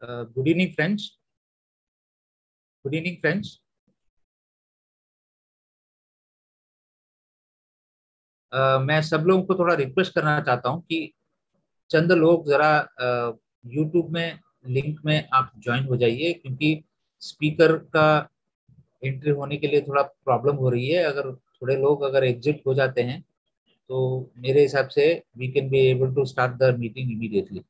Good evening friends. Good evening friends. मैं सब लोगों को थोड़ा रिक्वेस्ट करना चाहता हूँ कि चंद लोग जरा यूट्यूब में लिंक में आप ज्वाइन हो जाइए, क्योंकि स्पीकर का एंट्री होने के लिए थोड़ा प्रॉब्लम हो रही है। अगर थोड़े लोग अगर एग्जिट हो जाते हैं तो मेरे हिसाब से we can be able to start the meeting immediately.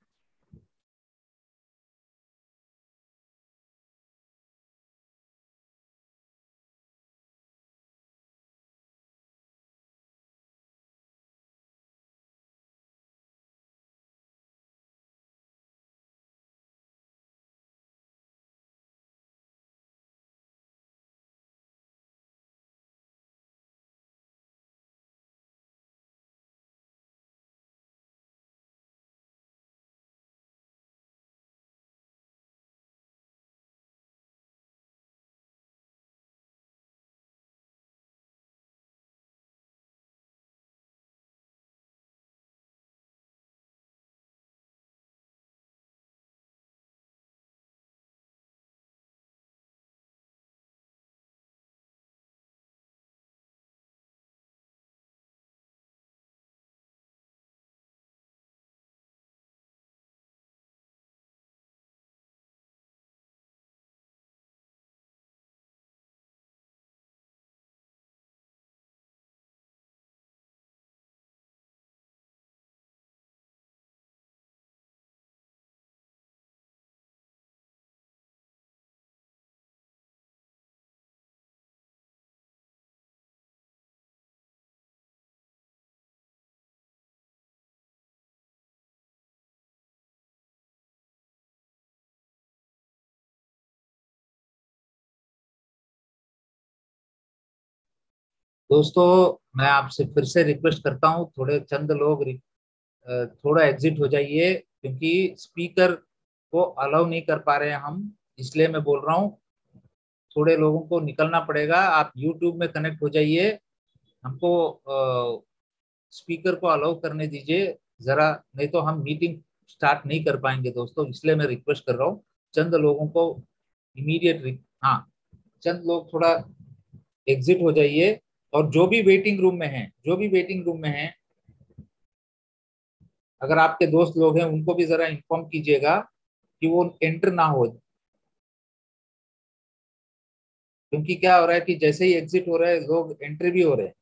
दोस्तों, मैं आपसे फिर से रिक्वेस्ट करता हूँ, थोड़े चंद लोग थोड़ा एग्जिट हो जाइए, क्योंकि स्पीकर को अलाउ नहीं कर पा रहे हैं हम। इसलिए मैं बोल रहा हूँ, थोड़े लोगों को निकलना पड़ेगा। आप यूट्यूब में कनेक्ट हो जाइए, हमको स्पीकर को अलाउ करने दीजिए जरा, नहीं तो हम मीटिंग स्टार्ट नहीं कर पाएंगे दोस्तों। इसलिए मैं रिक्वेस्ट कर रहा हूँ चंद लोगों को इमीडिएट। हाँ, चंद लोग थोड़ा एग्जिट हो जाइए। और जो भी वेटिंग रूम में है, अगर आपके दोस्त लोग हैं उनको भी जरा इन्फॉर्म कीजिएगा कि वो एंटर ना हो। क्योंकि क्या हो रहा है कि जैसे ही एग्जिट हो रहे हैं लोग एंट्री भी हो रहे हैं।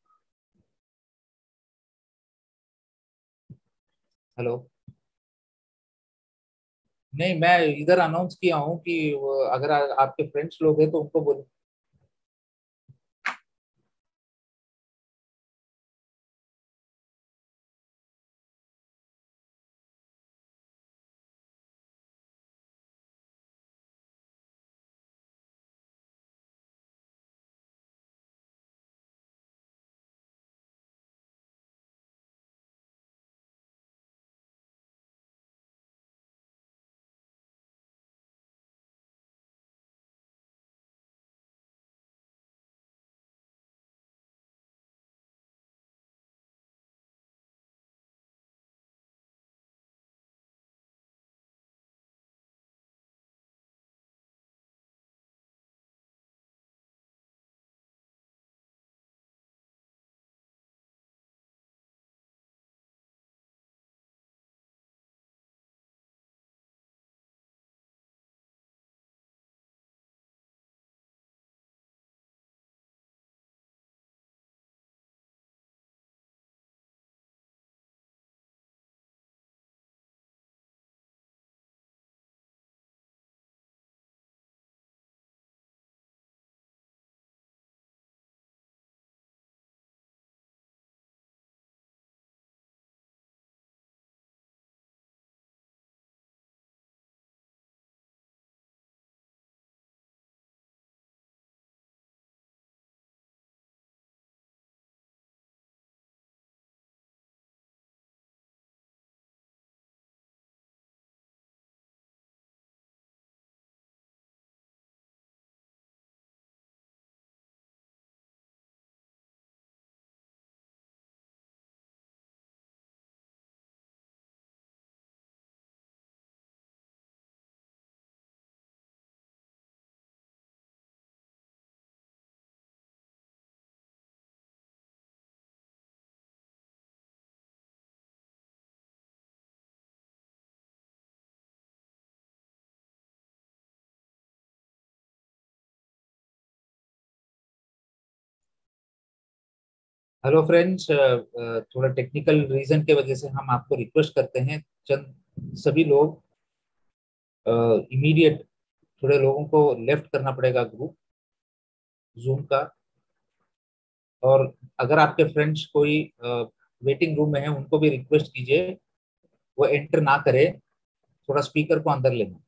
हेलो। नहीं, मैं इधर अनाउंस किया हूँ कि अगर आपके फ्रेंड्स लोग हैं तो उनको बोल। हेलो फ्रेंड्स, थोड़ा टेक्निकल रीजन के वजह से हम आपको रिक्वेस्ट करते हैं, चंद सभी लोग इमीडिएट थोड़े लोगों को लेफ्ट करना पड़ेगा ग्रुप जूम का। और अगर आपके फ्रेंड्स कोई वेटिंग रूम में है उनको भी रिक्वेस्ट कीजिए वो एंटर ना करे, थोड़ा स्पीकर को अंदर लेना।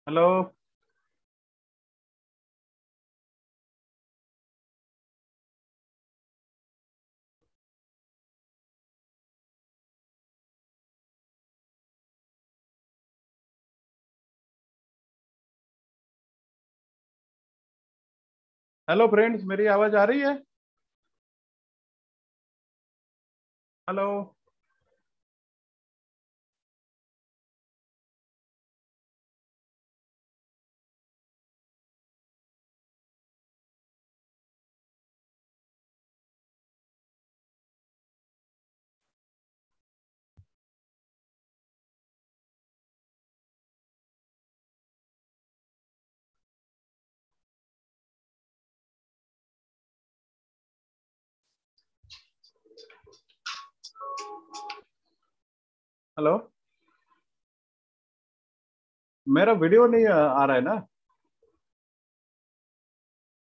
हेलो। हेलो फ्रेंड्स, मेरी आवाज आ रही है? हेलो। हेलो। मेरा वीडियो नहीं आ रहा है ना?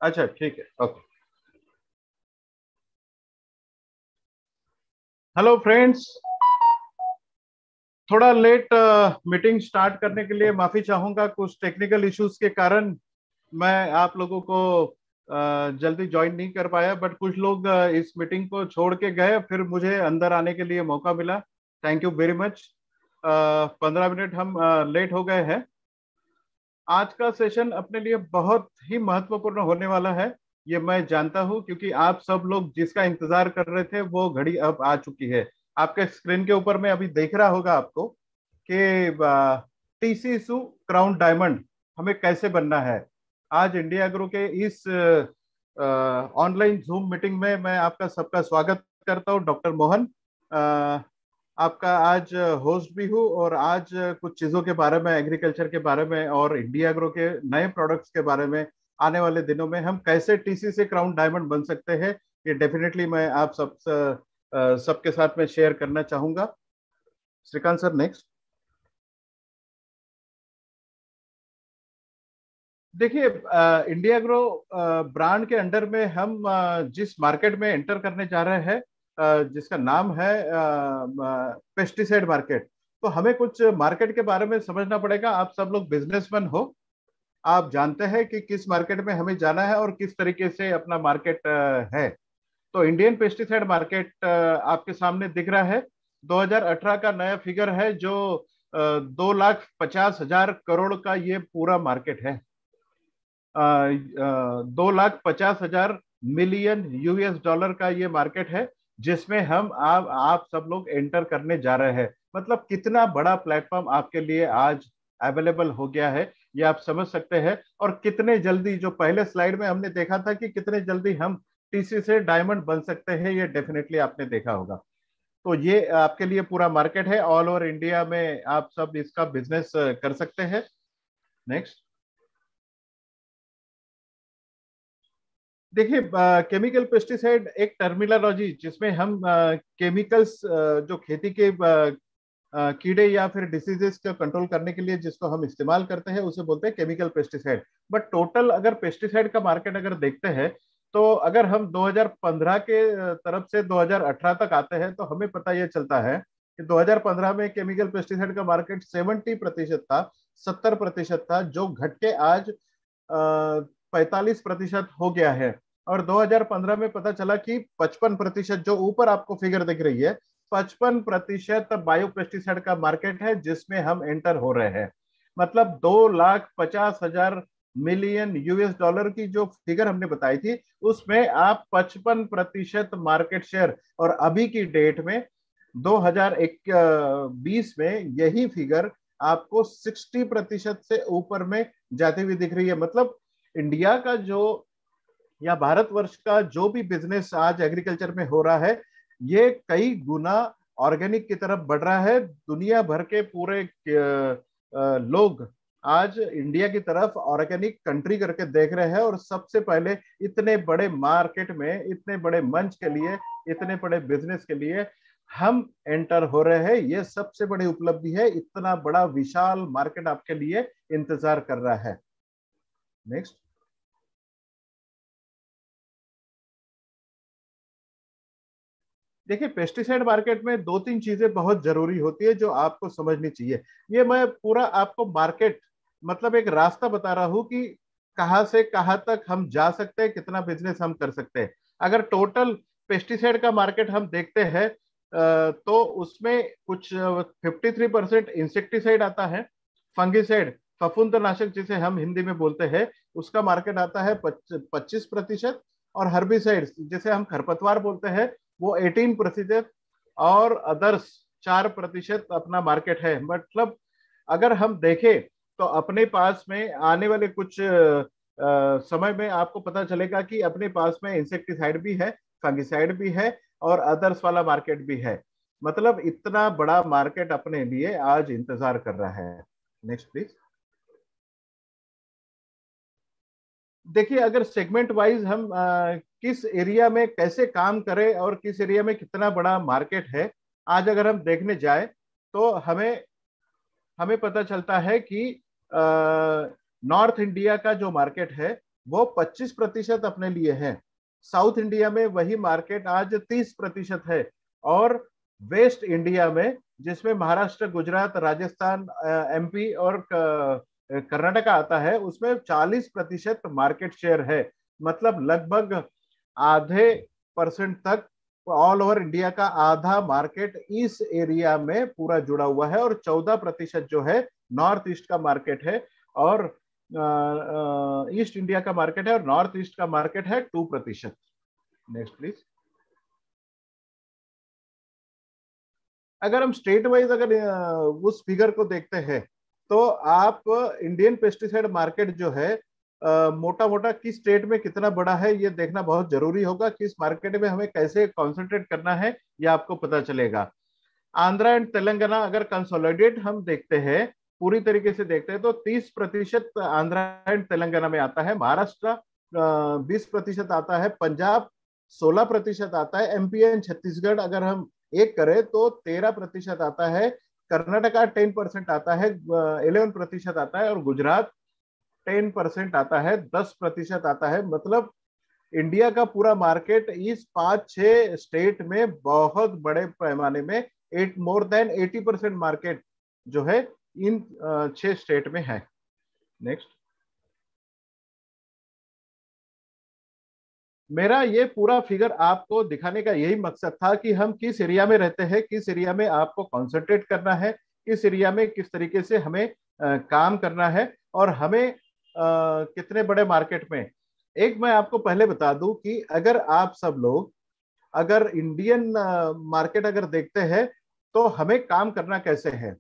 अच्छा, ठीक है, ओके। हेलो फ्रेंड्स, थोड़ा लेट मीटिंग स्टार्ट करने के लिए माफी चाहूंगा। कुछ टेक्निकल इश्यूज के कारण मैं आप लोगों को जल्दी ज्वाइन नहीं कर पाया, बट कुछ लोग इस मीटिंग को छोड़ के गए, फिर मुझे अंदर आने के लिए मौका मिला। Thank you very much. 15 minute हम लेट हो गए हैं। आज का सेशन अपने लिए बहुत ही महत्वपूर्ण होने वाला है, ये मैं जानता हूं, क्योंकि आप सब लोग जिसका इंतजार कर रहे थे वो घड़ी अब आ चुकी है। आपके स्क्रीन के ऊपर में अभी देख रहा होगा आपको कि टीसीसू क्राउन डायमंड हमें कैसे बनना है। आज इंडिया ग्रो के इस ऑनलाइन जूम मीटिंग में मैं आपका सबका स्वागत करता हूं। डॉक्टर मोहन, आपका आज होस्ट भी हूँ, और आज कुछ चीज़ों के बारे में, एग्रीकल्चर के बारे में और इंडिया ग्रो के नए प्रोडक्ट्स के बारे में, आने वाले दिनों में हम कैसे टीसी से क्राउन डायमंड बन सकते हैं, ये डेफिनेटली मैं आप सबके साथ में शेयर करना चाहूंगा। Srikanth sir, next. देखिए, इंडिया ग्रो ब्रांड के अंडर में हम जिस मार्केट में एंटर करने जा रहे हैं, जिसका नाम है पेस्टिसाइड मार्केट। तो हमें कुछ मार्केट के बारे में समझना पड़ेगा। आप सब लोग बिजनेसमैन हो, आप जानते हैं कि किस मार्केट में हमें जाना है और किस तरीके से अपना मार्केट है। तो इंडियन पेस्टिसाइड मार्केट आपके सामने दिख रहा है। 2018 का नया फिगर है जो 2,50,000 करोड़ का ये पूरा मार्केट है। 2,50,000 मिलियन US डॉलर का ये मार्केट है, जिसमें हम आप सब लोग एंटर करने जा रहे हैं। मतलब कितना बड़ा प्लेटफॉर्म आपके लिए आज अवेलेबल हो गया है, ये आप समझ सकते हैं। और कितने जल्दी, जो पहले स्लाइड में हमने देखा था कि कितने जल्दी हम टीसी से डायमंड बन सकते हैं, ये डेफिनेटली आपने देखा होगा। तो ये आपके लिए पूरा मार्केट है, ऑल ओवर इंडिया में आप सब इसका बिजनेस कर सकते हैं। नेक्स्ट देखिए, केमिकल पेस्टिसाइड एक टर्मिनोलॉजी जिसमें हम केमिकल्स जो खेती के कीड़े या फिर डिसीजेस का कंट्रोल करने के लिए जिसको हम इस्तेमाल करते हैं, उसे बोलते हैं केमिकल पेस्टिसाइड। बट टोटल अगर पेस्टिसाइड का मार्केट अगर देखते हैं, तो अगर हम 2015 के तरफ से 2018 तक आते हैं, तो हमें पता यह चलता है कि 2015 में केमिकल पेस्टिसाइड का मार्केट 70% था, 70% था, जो घट के आज 45% हो गया है। और 2015 में पता चला कि 55%, जो ऊपर आपको फिगर दिख रही है, 55% बायोपेस्टिसाइड का मार्केट है जिसमें हम एंटर हो रहे हैं। मतलब 2,50,000 मिलियन US डॉलर की जो फिगर हमने बताई थी, उसमें आप 55% मार्केट शेयर, और अभी की डेट में 2020 में यही फिगर आपको 60% से ऊपर में जाती हुई दिख रही है। मतलब इंडिया का जो, या भारतवर्ष का जो भी बिजनेस आज एग्रीकल्चर में हो रहा है, ये कई गुना ऑर्गेनिक की तरफ बढ़ रहा है। दुनिया भर के पूरे लोग आज इंडिया की तरफ ऑर्गेनिक कंट्री करके देख रहे हैं। और सबसे पहले इतने बड़े मार्केट में, इतने बड़े मंच के लिए, इतने बड़े बिजनेस के लिए हम एंटर हो रहे हैं, ये सबसे बड़ी उपलब्धि है। इतना बड़ा विशाल मार्केट आपके लिए इंतजार कर रहा है। नेक्स्ट देखिए, पेस्टिसाइड मार्केट में दो तीन चीजें बहुत जरूरी होती है जो आपको समझनी चाहिए। ये मैं पूरा आपको मार्केट, मतलब एक रास्ता बता रहा हूं कि कहां से कहां तक हम जा सकते हैं, कितना बिजनेस हम कर सकते हैं। अगर टोटल पेस्टिसाइड का मार्केट हम देखते हैं, तो उसमें कुछ 53% इंसेक्टिसाइड आता है, फंगिसाइड, फफूंदनाशक जिसे हम हिंदी में बोलते हैं, उसका मार्केट आता है 25%, और हर्बिसाइड जिसे हम खरपतवार बोलते हैं, वो 18%, और अदर्स 4% अपना मार्केट है। मतलब अगर हम देखें, तो अपने पास में आने वाले कुछ समय में आपको पता चलेगा कि अपने पास में इंसेक्टिसाइड भी है, फंगिसाइड भी है, और अदर्स वाला मार्केट भी है। मतलब इतना बड़ा मार्केट अपने लिए आज इंतजार कर रहा है। Next please. देखिए, अगर सेगमेंट वाइज हम किस एरिया में कैसे काम करें और किस एरिया में कितना बड़ा मार्केट है, आज अगर हम देखने जाए, तो हमें हमें पता चलता है कि नॉर्थ इंडिया का जो मार्केट है वो 25% अपने लिए है। साउथ इंडिया में वही मार्केट आज 30% है। और वेस्ट इंडिया में, जिसमें महाराष्ट्र, गुजरात, राजस्थान, MP और कर्नाटका आता है, उसमें 40% मार्केट शेयर है। मतलब लगभग आधे परसेंट तक, ऑल ओवर इंडिया का आधा मार्केट इस एरिया में पूरा जुड़ा हुआ है। और 14% जो है नॉर्थ ईस्ट का मार्केट है, और ईस्ट इंडिया का मार्केट है, और नॉर्थ ईस्ट का मार्केट है 2%। Next please. अगर हम स्टेट वाइज अगर उस फिगर को देखते हैं, तो आप इंडियन पेस्टिसाइड मार्केट जो है, मोटा मोटा किस स्टेट में कितना बड़ा है ये देखना बहुत जरूरी होगा। किस मार्केट में हमें कैसे कॉन्सेंट्रेट करना है, ये आपको पता चलेगा। आंध्रा एंड तेलंगाना अगर कंसोलिडेट हम देखते हैं, पूरी तरीके से देखते हैं, तो 30% आंध्रा एंड तेलंगाना में आता है, महाराष्ट्र 20% आता है, पंजाब 16% आता है, MP एंड छत्तीसगढ़ अगर हम एक करें तो 13% आता है, कर्नाटका 10% आता है, 11% आता है, और गुजरात 10% आता है, 10% आता है। मतलब इंडिया का पूरा मार्केट इस 5-6 स्टेट में बहुत बड़े पैमाने में, मोर देन 80% मार्केट जो है इन 6 स्टेट में है। नेक्स्ट। मेरा ये पूरा फिगर आपको दिखाने का यही मकसद था कि हम किस एरिया में रहते हैं, किस एरिया में आपको कॉन्सेंट्रेट करना है, किस एरिया में किस तरीके से हमें काम करना है और हमें कितने बड़े मार्केट में। एक मैं आपको पहले बता दूं कि अगर आप सब लोग अगर इंडियन मार्केट अगर देखते हैं तो हमें काम करना कैसे है,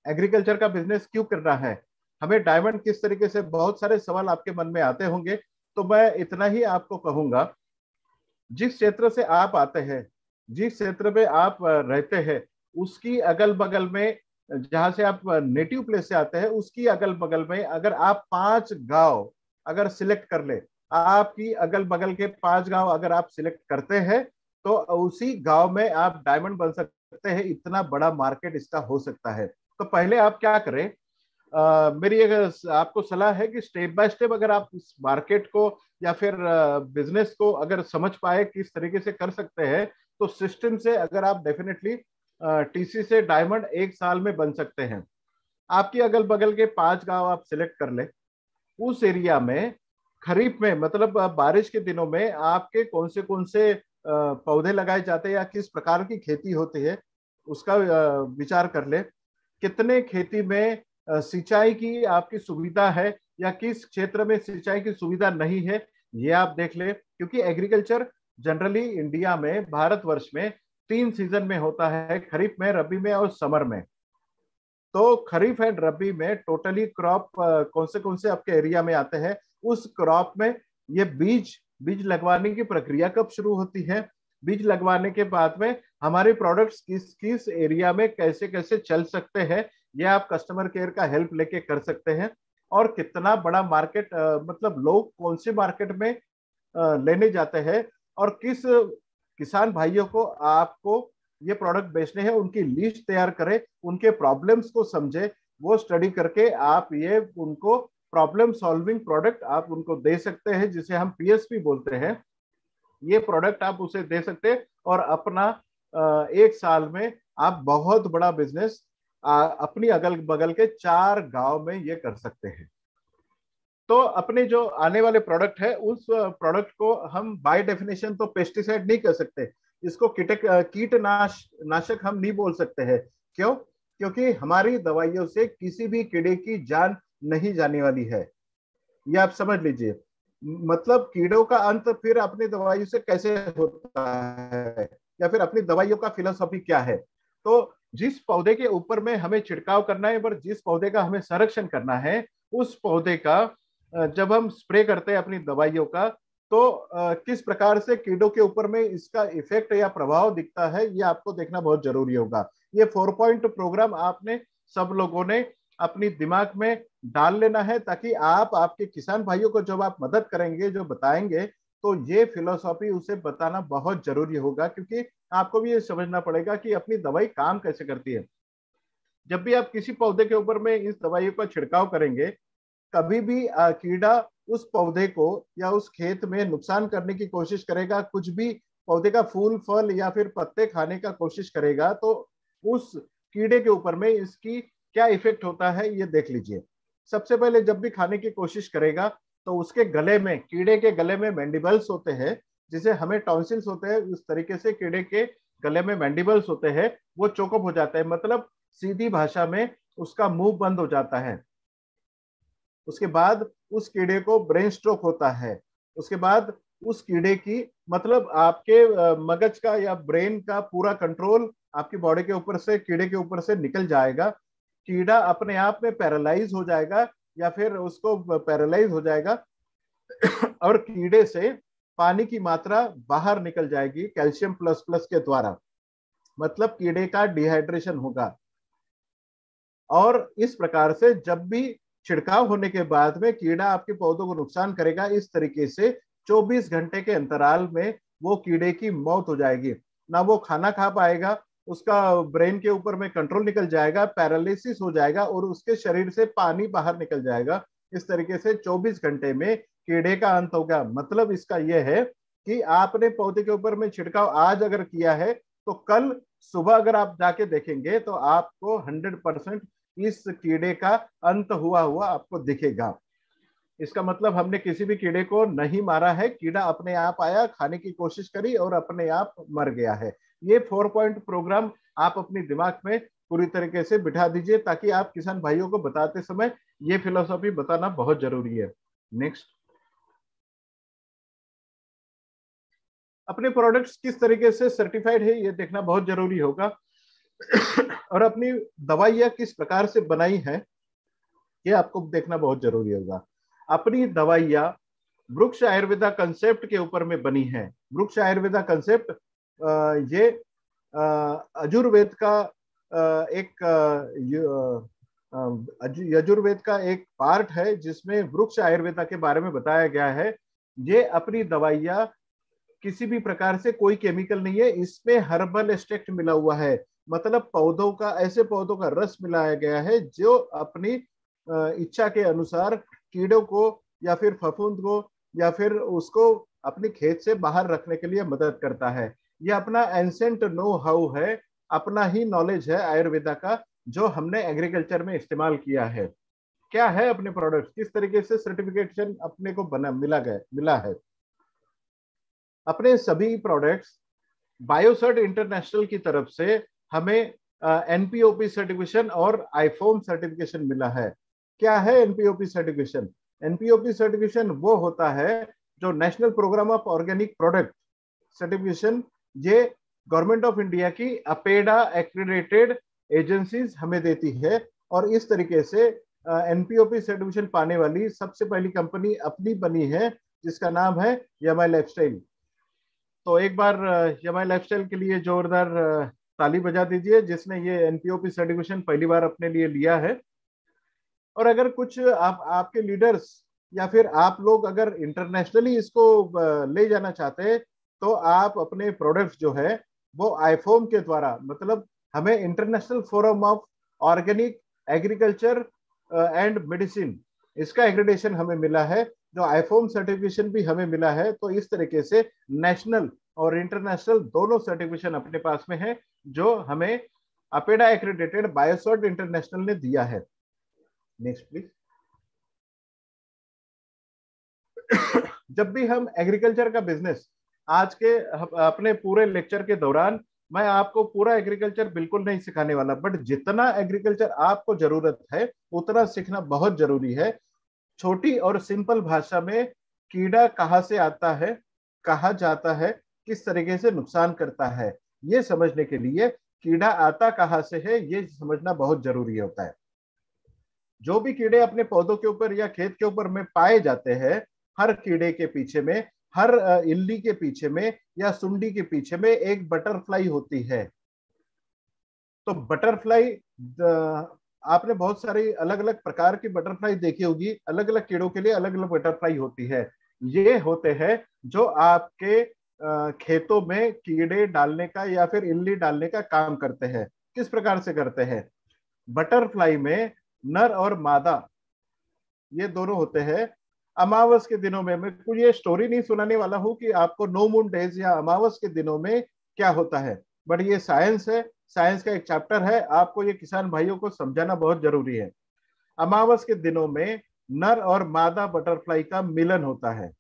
एग्रीकल्चर का बिजनेस क्यों करना है, हमें डायमंड किस तरीके से, बहुत सारे सवाल आपके मन में आते होंगे। तो मैं इतना ही आपको कहूंगा, जिस क्षेत्र से आप आते हैं, जिस क्षेत्र में आप रहते हैं, उसकी अगल बगल में, जहां से आप नेटिव प्लेस से आते हैं, उसकी अगल बगल में अगर आप 5 गांव अगर सिलेक्ट कर ले, आपकी अगल बगल के 5 गांव अगर आप सिलेक्ट करते हैं तो उसी गांव में आप डायमंड बन सकते हैं। इतना बड़ा मार्केट इसका हो सकता है। तो पहले आप क्या करें, मेरी एक आपको सलाह है कि स्टेप बाय स्टेप अगर आप इस मार्केट को या फिर बिजनेस को अगर समझ पाए किस तरीके से कर सकते हैं, तो सिस्टम से अगर आप डेफिनेटली टीसी से डायमंड 1 साल में बन सकते हैं। आपकी अगल बगल के 5 गांव आप सिलेक्ट कर ले, उस एरिया में खरीफ में मतलब बारिश के दिनों में आपके कौन से पौधे लगाए जाते हैं या किस प्रकार की खेती होती है उसका विचार कर ले। कितने खेती में सिंचाई की आपकी सुविधा है या किस क्षेत्र में सिंचाई की सुविधा नहीं है, ये आप देख ले। क्योंकि एग्रीकल्चर जनरली इंडिया में, भारतवर्ष में 3 सीजन में होता है, खरीफ में, रबी में और समर में। तो खरीफ एंड रबी में टोटली क्रॉप कौन से आपके एरिया में आते हैं, उस क्रॉप में ये बीज लगवाने की प्रक्रिया कब शुरू होती है, बीज लगवाने के बाद में हमारे प्रोडक्ट्स किस किस एरिया में कैसे कैसे चल सकते हैं, ये आप कस्टमर केयर का हेल्प लेके कर सकते हैं। और कितना बड़ा मार्केट, मतलब लोग कौन से मार्केट में लेने जाते हैं और किस किसान भाइयों को आपको ये प्रोडक्ट बेचने हैं, उनकी लिस्ट तैयार करें, उनके प्रॉब्लम्स को समझे, वो स्टडी करके आप ये उनको प्रॉब्लम सॉल्विंग प्रोडक्ट आप उनको दे सकते हैं, जिसे हम पीएसपी बोलते हैं। ये प्रोडक्ट आप उसे दे सकते हैं और अपना 1 साल में आप बहुत बड़ा बिजनेस अपनी अगल बगल के 4 गांव में ये कर सकते हैं। तो अपने जो आने वाले प्रोडक्ट है, उस प्रोडक्ट को हम बाय डेफिनेशन तो पेस्टिसाइड नहीं कह सकते, इसको कीटनाशक हम नहीं बोल सकते हैं। क्यों? क्योंकि हमारी दवाइयों से किसी भी कीड़े की जान नहीं जाने वाली है, ये आप समझ लीजिए। मतलब कीड़ों का अंत फिर अपनी दवाइयों से कैसे होता है या फिर अपनी दवाइयों का फिलॉसफी क्या है। तो जिस पौधे के ऊपर में हमें छिड़काव करना है, पर जिस पौधे का हमें संरक्षण करना है, उस पौधे का जब हम स्प्रे करते हैं अपनी दवाइयों का, तो किस प्रकार से कीड़ों के ऊपर में इसका इफेक्ट या प्रभाव दिखता है, ये आपको देखना बहुत जरूरी होगा। ये 4 पॉइंट प्रोग्राम आपने सब लोगों ने अपनी दिमाग में डाल लेना है, ताकि आप आपके किसान भाइयों को जब आप मदद करेंगे, जो बताएंगे, तो ये फिलोसॉफी उसे बताना बहुत जरूरी होगा। क्योंकि आपको भी ये समझना पड़ेगा कि अपनी दवाई काम कैसे करती है। जब भी आप किसी पौधे के ऊपर में इस दवाई का छिड़काव करेंगे, कभी भी कीड़ा उस पौधे को या उस खेत में नुकसान करने की कोशिश करेगा, कुछ भी पौधे का फूल फल या फिर पत्ते खाने का कोशिश करेगा, तो उस कीड़े के ऊपर में इसकी क्या इफेक्ट होता है ये देख लीजिए। सबसे पहले जब भी खाने की कोशिश करेगा तो उसके गले में, कीड़े के गले में मैंडिबल्स होते हैं, जिसे हमें टॉन्सिल्स होते हैं, उस तरीके से कीड़े के गले में मैंडिबल्स होते हैं, वो चोकअप हो जाता है, मतलब सीधी भाषा में उसका मुंह बंद हो जाता है। उसके बाद उस कीड़े को ब्रेन स्ट्रोक होता है। उसके बाद उस कीड़े की, मतलब आपके मगज का या ब्रेन का पूरा कंट्रोल आपकी बॉडी के ऊपर से, कीड़े के ऊपर से निकल जाएगा। कीड़ा अपने आप में पैरालाइज हो जाएगा या फिर उसको पैरालाइज हो जाएगा और कीड़े से पानी की मात्रा बाहर निकल जाएगी कैल्शियम प्लस प्लस के द्वारा, मतलब कीड़े का डिहाइड्रेशन होगा। और इस प्रकार से जब भी छिड़काव होने के बाद में कीड़ा आपके पौधों को नुकसान करेगा, इस तरीके से 24 घंटे के अंतराल में वो कीड़े की मौत हो जाएगी। ना वो खाना खा पाएगा, उसका ब्रेन के ऊपर में कंट्रोल निकल जाएगा, पैरालिसिस हो जाएगा और उसके शरीर से पानी बाहर निकल जाएगा। इस तरीके से 24 घंटे में कीड़े का अंत होगा। मतलब इसका यह है कि आपने पौधे के ऊपर में छिड़काव आज अगर किया है, तो कल सुबह अगर आप जाके देखेंगे तो आपको 100% इस कीड़े का अंत हुआ आपको दिखेगा। इसका मतलब हमने किसी भी कीड़े को नहीं मारा है, कीड़ा अपने आप आया, खाने की कोशिश करी और अपने आप मर गया है। ये 4 पॉइंट प्रोग्राम आप अपने दिमाग में पूरी तरीके से बिठा दीजिए, ताकि आप किसान भाइयों को बताते समय ये फिलोसॉफी बताना बहुत जरूरी है। नेक्स्ट, अपने प्रोडक्ट्स किस तरीके से सर्टिफाइड है ये देखना बहुत जरूरी होगा। और अपनी दवाइयाँ किस प्रकार से बनाई है ये आपको देखना बहुत जरूरी होगा। अपनी दवाइयाँ वृक्ष आयुर्वेदा कंसेप्ट के ऊपर में बनी है। वृक्ष आयुर्वेदा कंसेप्ट ये यजुर्वेद का यजुर्वेद का एक पार्ट है, जिसमें वृक्ष आयुर्वेदा के बारे में बताया गया है। ये अपनी दवाइयाँ किसी भी प्रकार से कोई केमिकल नहीं है, इसमें हर्बल एक्सट्रैक्ट मिला हुआ है, मतलब पौधों का, ऐसे पौधों का रस मिलाया गया है जो अपनी इच्छा के अनुसार कीड़ों को या फिर फफूंद को या फिर उसको अपनी खेत से बाहर रखने के लिए मदद करता है। ये अपना एंसेंट नो हाउ है, अपना ही नॉलेज है आयुर्वेदा का, जो हमने एग्रीकल्चर में इस्तेमाल किया है। क्या है अपने प्रोडक्ट, किस तरीके से सर्टिफिकेशन अपने को मिला है। अपने सभी प्रोडक्ट्स बायोसर्ट इंटरनेशनल की तरफ से हमें एनपीओपी सर्टिफिकेशन और आईफोम सर्टिफिकेशन मिला है। क्या है एनपीओपी सर्टिफिकेशन? एनपीओपी सर्टिफिकेशन वो होता है जो national program of organic product certification, ये गवर्नमेंट ऑफ इंडिया की अपेडा एक्रेडिटेड एजेंसीज हमें देती है। और इस तरीके से एनपीओपी सर्टिफिकेशन पाने वाली सबसे पहली कंपनी अपनी बनी है, जिसका नाम है यमाई लाइफस्टाइल। तो एक बार यमाई लाइफस्टाइल के लिए जोरदार ताली बजा दीजिए, जिसने ये एनपीओपी सर्टिफिकेशन पहली बार अपने लिए लिया है। और अगर कुछ आपके लीडर्स या फिर आप लोग अगर इंटरनेशनली इसको ले जाना चाहते हैं, तो आप अपने प्रोडक्ट्स जो है वो आईफोम के द्वारा, मतलब हमें international forum of organic agriculture and medicine, इसका एक्रेडिटेशन हमें मिला है, जो आईफोम सर्टिफिकेशन भी हमें मिला है। तो इस तरीके से नेशनल और इंटरनेशनल दोनों सर्टिफिकेशन अपने पास में है, जो हमें अपेडा एक्रेडिटेड बायोसर्ट इंटरनेशनल ने दिया है। Next please. जब भी हम एग्रीकल्चर का बिजनेस, आज के अपने पूरे लेक्चर के दौरान मैं आपको पूरा एग्रीकल्चर बिल्कुल नहीं सिखाने वाला, बट जितना एग्रीकल्चर आपको जरूरत है उतना सीखना बहुत जरूरी है। छोटी और सिंपल भाषा में कीड़ा कहाँ से आता है, कहाँ जाता है, किस तरीके से नुकसान करता है, ये समझने के लिए कीड़ा आता कहाँ से है ये समझना बहुत जरूरी होता है। जो भी कीड़े अपने पौधों के ऊपर या खेत के ऊपर में पाए जाते हैं, हर कीड़े के पीछे में, हर इल्ली के पीछे में या सुंडी के पीछे में एक बटरफ्लाई होती है। तो बटरफ्लाई, आपने बहुत सारी अलग अलग प्रकार की बटरफ्लाई देखी होगी, अलग अलग कीड़ों के लिए अलग अलग बटरफ्लाई होती है। ये होते हैं जो आपके खेतों में कीड़े डालने का या फिर इल्ली डालने का काम करते हैं। किस प्रकार से करते हैं? बटरफ्लाई में नर और मादा ये दोनों होते हैं। अमावस के दिनों में, मैं कोई ये स्टोरी नहीं सुनाने वाला हूं कि आपको नो मून डेज या अमावस के दिनों में क्या होता है, बट ये साइंस है, साइंस का एक चैप्टर है, आपको ये किसान भाइयों को समझाना बहुत जरूरी है। अमावस के दिनों में नर और मादा बटरफ्लाई का मिलन होता है,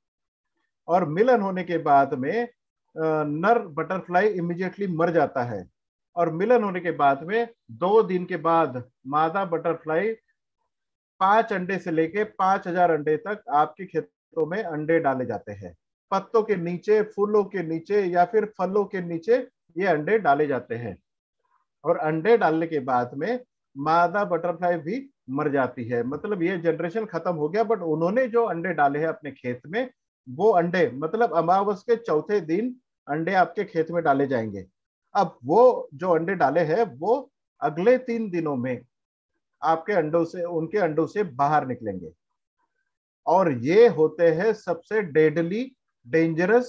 और मिलन होने के बाद में नर बटरफ्लाई इमीडिएटली मर जाता है, और मिलन होने के बाद में 2 दिन के बाद मादा बटरफ्लाई 5 अंडे से लेके 5,000 अंडे तक आपके खेतों में अंडे डाले जाते हैं। पत्तों के नीचे, फूलों के नीचे या फिर फलों के नीचे ये अंडे डाले जाते हैं। और अंडे डालने के बाद में मादा बटरफ्लाई भी मर जाती है, मतलब ये जनरेशन खत्म हो गया। बट उन्होंने जो अंडे डाले हैं अपने खेत में, वो अंडे मतलब अमावस के चौथे दिन अंडे आपके खेत में डाले जाएंगे। अब वो जो अंडे डाले हैं वो अगले 3 दिनों में आपके अंडों से, उनके अंडों से बाहर निकलेंगे, और ये होते हैं सबसे डेडली डेंजरस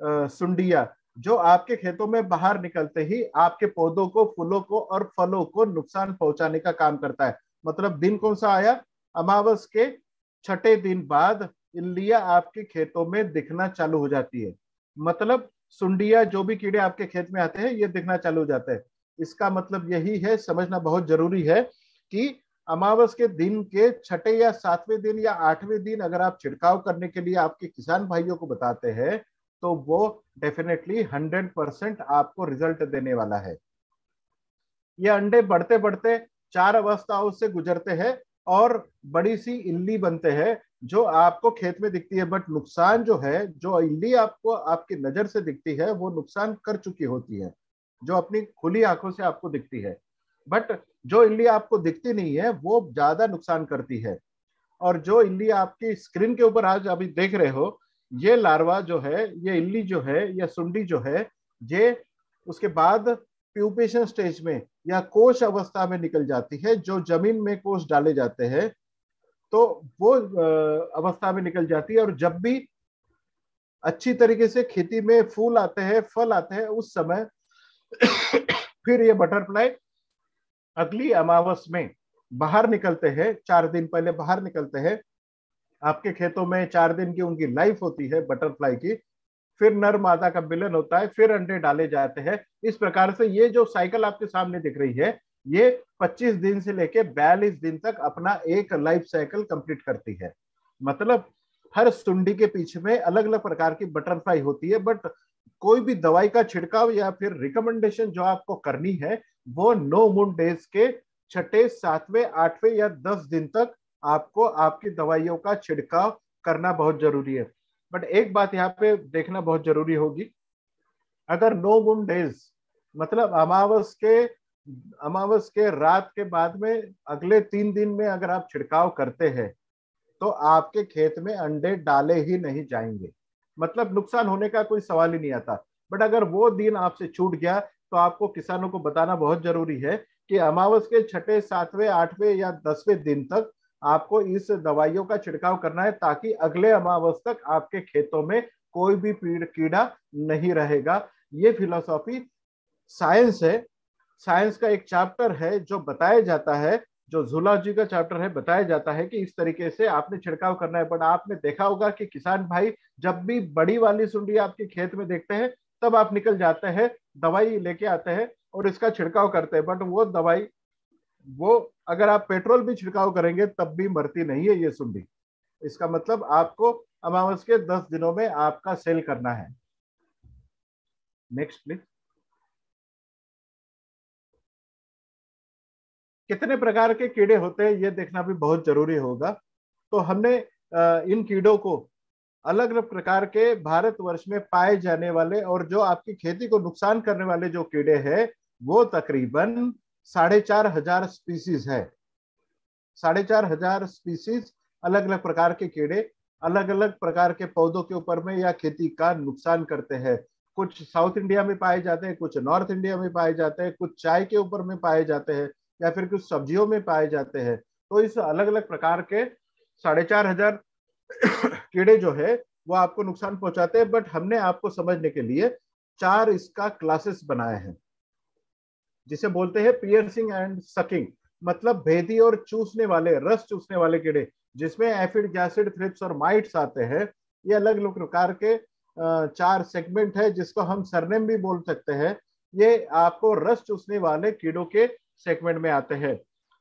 सुंडिया, जो आपके खेतों में बाहर निकलते ही आपके पौधों को, फूलों को और फलों को नुकसान पहुंचाने का काम करता है। मतलब दिन कौन सा आया? अमावस के छठे दिन बाद इल्लियां आपके खेतों में दिखना चालू हो जाती है। मतलब सुंडिया, जो भी कीड़े आपके खेत में आते हैं, ये दिखना चालू हो जाते हैं। इसका मतलब यही है, समझना बहुत जरूरी है कि अमावस के दिन के छठे या 7वें दिन या 8वें दिन अगर आप छिड़काव करने के लिए आपके किसान भाइयों को बताते हैं, तो वो डेफिनेटली 100% आपको रिजल्ट देने वाला है। ये अंडे बढ़ते बढ़ते 4 अवस्थाओं से गुजरते हैं और बड़ी सी इल्ली बनते हैं जो आपको खेत में दिखती है। बट नुकसान जो है, जो इल्ली आपको आपकी नजर से दिखती है वो नुकसान कर चुकी होती है, जो अपनी खुली आंखों से आपको दिखती है। बट जो इल्ली आपको दिखती नहीं है वो ज्यादा नुकसान करती है। और जो इल्ली आपकी स्क्रीन के ऊपर आज अभी देख रहे हो, ये लार्वा जो है, ये इल्ली जो है या सुंडी जो है, ये उसके बाद प्यूपेशन स्टेज में या कोश अवस्था में निकल जाती है। जो जमीन में कोश डाले जाते हैं तो वो अवस्था में निकल जाती है। और जब भी अच्छी तरीके से खेती में फूल आते हैं, फल आते हैं, उस समय फिर ये बटरफ्लाई अगली अमावस में बाहर निकलते हैं। 4 दिन पहले बाहर निकलते हैं। आपके खेतों में 4 दिन की उनकी लाइफ होती है बटरफ्लाई की। फिर नर मादा का मिलन होता है, फिर अंडे डाले जाते हैं। इस प्रकार से ये जो साइकिल आपके सामने दिख रही है, ये 25 दिन से लेके 42 दिन तक अपना एक लाइफ साइकिल कंप्लीट करती है। मतलब हर सुंडी के पीछे में अलग अलग प्रकार की बटरफ्लाई होती है। बट कोई भी दवाई का छिड़काव या फिर रिकमेंडेशन जो आपको करनी है, वो नो मून डेज के 6, 7वें, 8वें या 10 दिन तक आपको आपकी दवाइयों का छिड़काव करना बहुत जरूरी है। बट एक बात यहाँ पे देखना बहुत जरूरी होगी, अगर नो मून डेज मतलब अमावस के रात के बाद में अगले 3 दिन में अगर आप छिड़काव करते हैं तो आपके खेत में अंडे डाले ही नहीं जाएंगे। मतलब नुकसान होने का कोई सवाल ही नहीं आता। बट अगर वो दिन आपसे छूट गया तो आपको किसानों को बताना बहुत जरूरी है कि अमावस के 6, 7वें, 8वें या 10वें दिन तक आपको इस दवाइयों का छिड़काव करना है, ताकि अगले अमावस तक आपके खेतों में कोई भी कीड़ा नहीं रहेगा। ये फिलॉसफी साइंस है। साइंस का एक चैप्टर है जो बताया जाता है, जो जूलॉजी का चैप्टर है, बताया जाता है कि इस तरीके से आपने छिड़काव करना है। बट आपने देखा होगा कि किसान भाई जब भी बड़ी वाली सुंडी आपके खेत में देखते हैं, तब आप निकल जाते हैं, दवाई लेके आते हैं और इसका छिड़काव करते हैं। बट वो दवाई, वो अगर आप पेट्रोल भी छिड़काव करेंगे तब भी मरती नहीं है ये सुंडी। इसका मतलब आपको अमावस के 10 दिनों में आपका सेल करना है। Next please. कितने प्रकार के कीड़े होते हैं ये देखना भी बहुत जरूरी होगा। तो हमने इन कीड़ों को अलग अलग प्रकार के भारतवर्ष में पाए जाने वाले और जो आपकी खेती को नुकसान करने वाले जो कीड़े हैं, वो तकरीबन 4,500 स्पीसीज है। 4,500 स्पीसीज अलग अलग प्रकार के कीड़े अलग अलग प्रकार के पौधों के ऊपर में या खेती का नुकसान करते हैं। कुछ साउथ इंडिया में पाए जाते हैं, कुछ नॉर्थ इंडिया में पाए जाते हैं, कुछ चाय के ऊपर में पाए जाते हैं या फिर कुछ सब्जियों में पाए जाते हैं। तो इस अलग अलग प्रकार के 4,500 कीड़े जो है वो आपको नुकसान पहुंचाते हैं। बट हमने आपको समझने के लिए 4 इसका क्लासेस बनाए हैं, जिसे बोलते हैं पियर्सिंग एंड सकिंग, मतलब भेदी और चूसने वाले, रस चूसने वाले कीड़े, जिसमें एफिड, गैसिड, थ्रिप्स और माइट्स आते हैं। ये अलग अलग प्रकार के 4 सेगमेंट है, जिसको हम सरनेम भी बोल सकते हैं। ये आपको रस चूसने वाले कीड़ों के सेगमेंट में आते हैं।